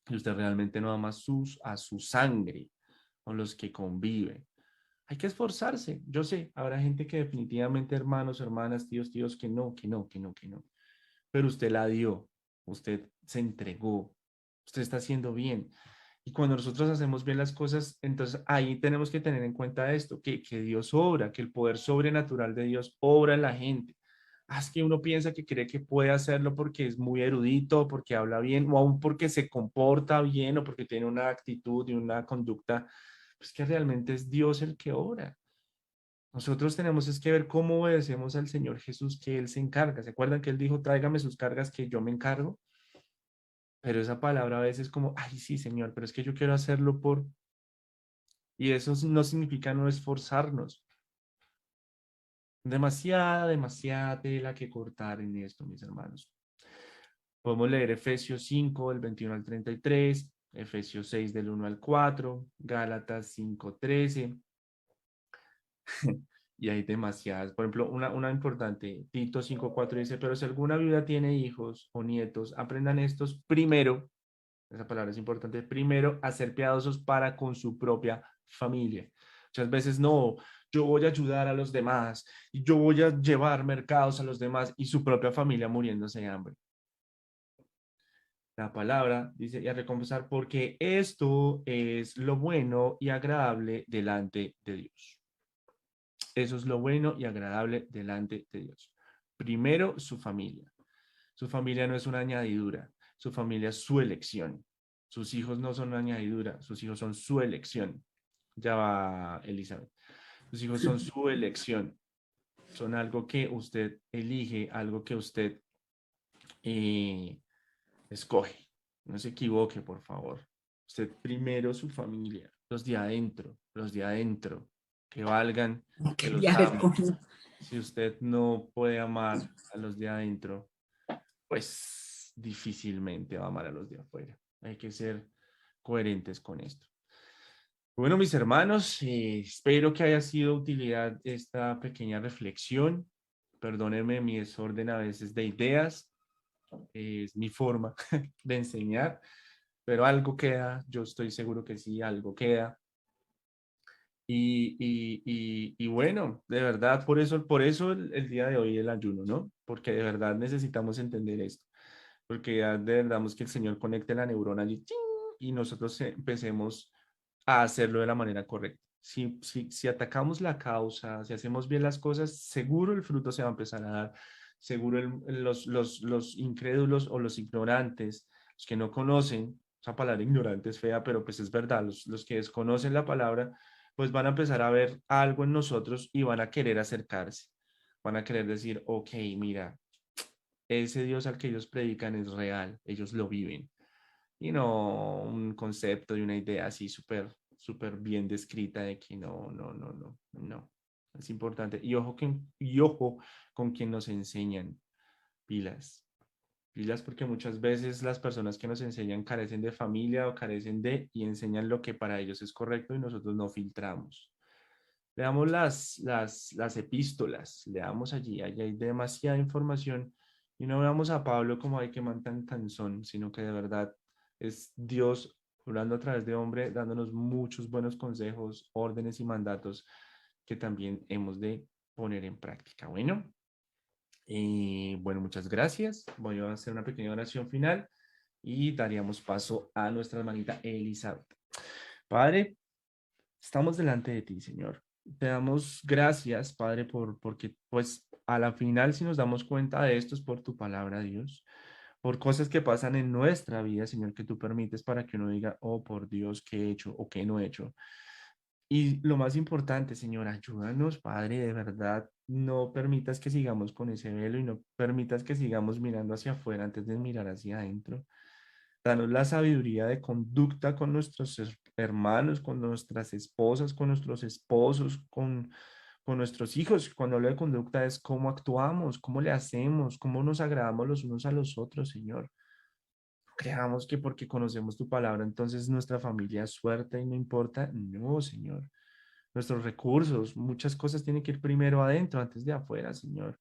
Y usted realmente no ama a su sangre, con los que convive. Hay que esforzarse. Yo sé, habrá gente que definitivamente, hermanos, hermanas, tíos, que no. Pero usted la dio, usted se entregó, usted está haciendo bien. Y cuando nosotros hacemos bien las cosas, entonces ahí tenemos que tener en cuenta esto, que Dios obra, que el poder sobrenatural de Dios obra en la gente. Es que uno piensa que cree que puede hacerlo porque es muy erudito, porque habla bien, o aún porque se comporta bien, o porque tiene una actitud y una conducta, pues que realmente es Dios el que obra. Nosotros tenemos es que ver cómo obedecemos al Señor Jesús, que Él se encarga. ¿Se acuerdan que Él dijo, tráigame sus cargas que yo me encargo? Pero esa palabra a veces como, ay, sí, Señor, pero es que yo quiero hacerlo por... Y eso no significa no esforzarnos. Demasiada tela que cortar en esto, mis hermanos. Podemos leer Efesios 5, del 21 al 33, Efesios 6, del 1 al 4, Gálatas 5, 13. y hay demasiadas. Por ejemplo, una importante, Tito 5:4 dice, pero si alguna viuda tiene hijos o nietos, aprendan estos primero, esa palabra es importante, primero a ser piadosos para con su propia familia. Muchas veces no, yo voy a ayudar a los demás y yo voy a llevar mercados a los demás y su propia familia muriéndose de hambre. La palabra dice, y a recompensar, porque esto es lo bueno y agradable delante de Dios. Eso es lo bueno y agradable delante de Dios. Primero, su familia. Su familia no es una añadidura, su familia es su elección. Sus hijos no son una añadidura, sus hijos son su elección. Ya va Elizabeth. Sus hijos son su elección. Son algo que usted elige, algo que usted eh, escoge. No se equivoque, por favor. Usted primero su familia, los de adentro, que valgan, que los Ya ves amen. cómo. Si usted no puede amar a los de adentro, pues difícilmente va a amar a los de afuera. Hay que ser coherentes con esto. Bueno, mis hermanos, espero que haya sido de utilidad esta pequeña reflexión. Perdónenme mi desorden a veces de ideas, es mi forma de enseñar, pero algo queda, yo estoy seguro que sí, algo queda. Y bueno, de verdad, por eso el día de hoy el ayuno, ¿no? Porque de verdad necesitamos entender esto, porque ya de verdad vamos que el Señor conecte la neurona allí, ¡ting! Y nosotros empecemos a hacerlo de la manera correcta. Si atacamos la causa, si hacemos bien las cosas, seguro el fruto se va a empezar a dar, seguro los incrédulos o los ignorantes, los que no conocen, esa palabra ignorante es fea, pero pues es verdad, los que desconocen la palabra, pues van a empezar a ver algo en nosotros y van a querer acercarse, van a querer decir, ok, mira, ese Dios al que ellos predican es real, ellos lo viven y no un concepto y una idea así súper bien descrita de que no. Es importante. Y ojo con quien nos enseñan pilas. Pilas porque muchas veces las personas que nos enseñan carecen de familia o carecen de y enseñan lo que para ellos es correcto y nosotros no filtramos. Leamos las epístolas, leamos allí hay demasiada información y no veamos a Pablo como hay que mantan canzón, sino que de verdad es Dios hablando a través de hombre, dándonos muchos buenos consejos, órdenes y mandatos que también hemos de poner en práctica. Bueno, muchas gracias. Voy a hacer una pequeña oración final y daríamos paso a nuestra hermanita Elizabeth. Padre, estamos delante de ti, Señor. Te damos gracias, Padre, porque pues a la final si nos damos cuenta de esto es por tu palabra, Dios, por cosas que pasan en nuestra vida, Señor, que tú permites para que uno diga, oh, por Dios, ¿qué he hecho o qué no he hecho? Y lo más importante, Señor, ayúdanos, Padre, de verdad, no permitas que sigamos con ese velo y no permitas que sigamos mirando hacia afuera antes de mirar hacia adentro. Danos la sabiduría de conducta con nuestros hermanos, con nuestras esposas, con nuestros esposos, con nuestros hijos. Cuando hablo de conducta es cómo actuamos, cómo le hacemos, cómo nos agradamos los unos a los otros, Señor. Creamos que porque conocemos tu palabra, entonces nuestra familia es suerte y no importa. No, Señor. Nuestros recursos, muchas cosas tienen que ir primero adentro antes de afuera, Señor.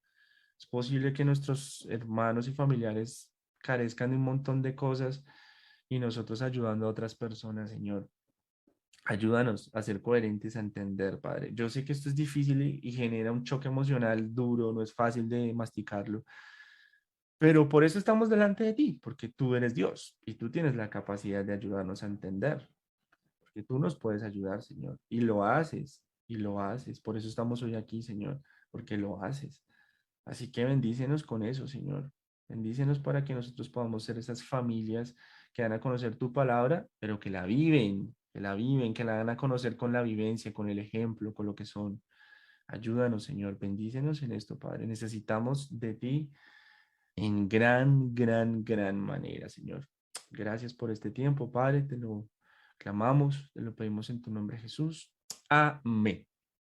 Es posible que nuestros hermanos y familiares carezcan de un montón de cosas y nosotros ayudando a otras personas, Señor. Ayúdanos a ser coherentes, a entender, Padre. Yo sé que esto es difícil y genera un choque emocional duro, no es fácil de masticarlo, pero por eso estamos delante de ti, porque tú eres Dios y tú tienes la capacidad de ayudarnos a entender, porque tú nos puedes ayudar, Señor, y lo haces, y lo haces. Por eso estamos hoy aquí, Señor, porque lo haces. Así que bendícenos con eso, Señor. Bendícenos para que nosotros podamos ser esas familias que dan a conocer tu palabra, pero que la viven, que la dan a conocer con la vivencia, con el ejemplo, con lo que son. Ayúdanos, Señor. Bendícenos en esto, Padre. Necesitamos de ti en gran manera, Señor. Gracias por este tiempo, Padre. Te lo clamamos, te lo pedimos en tu nombre, Jesús. Amén.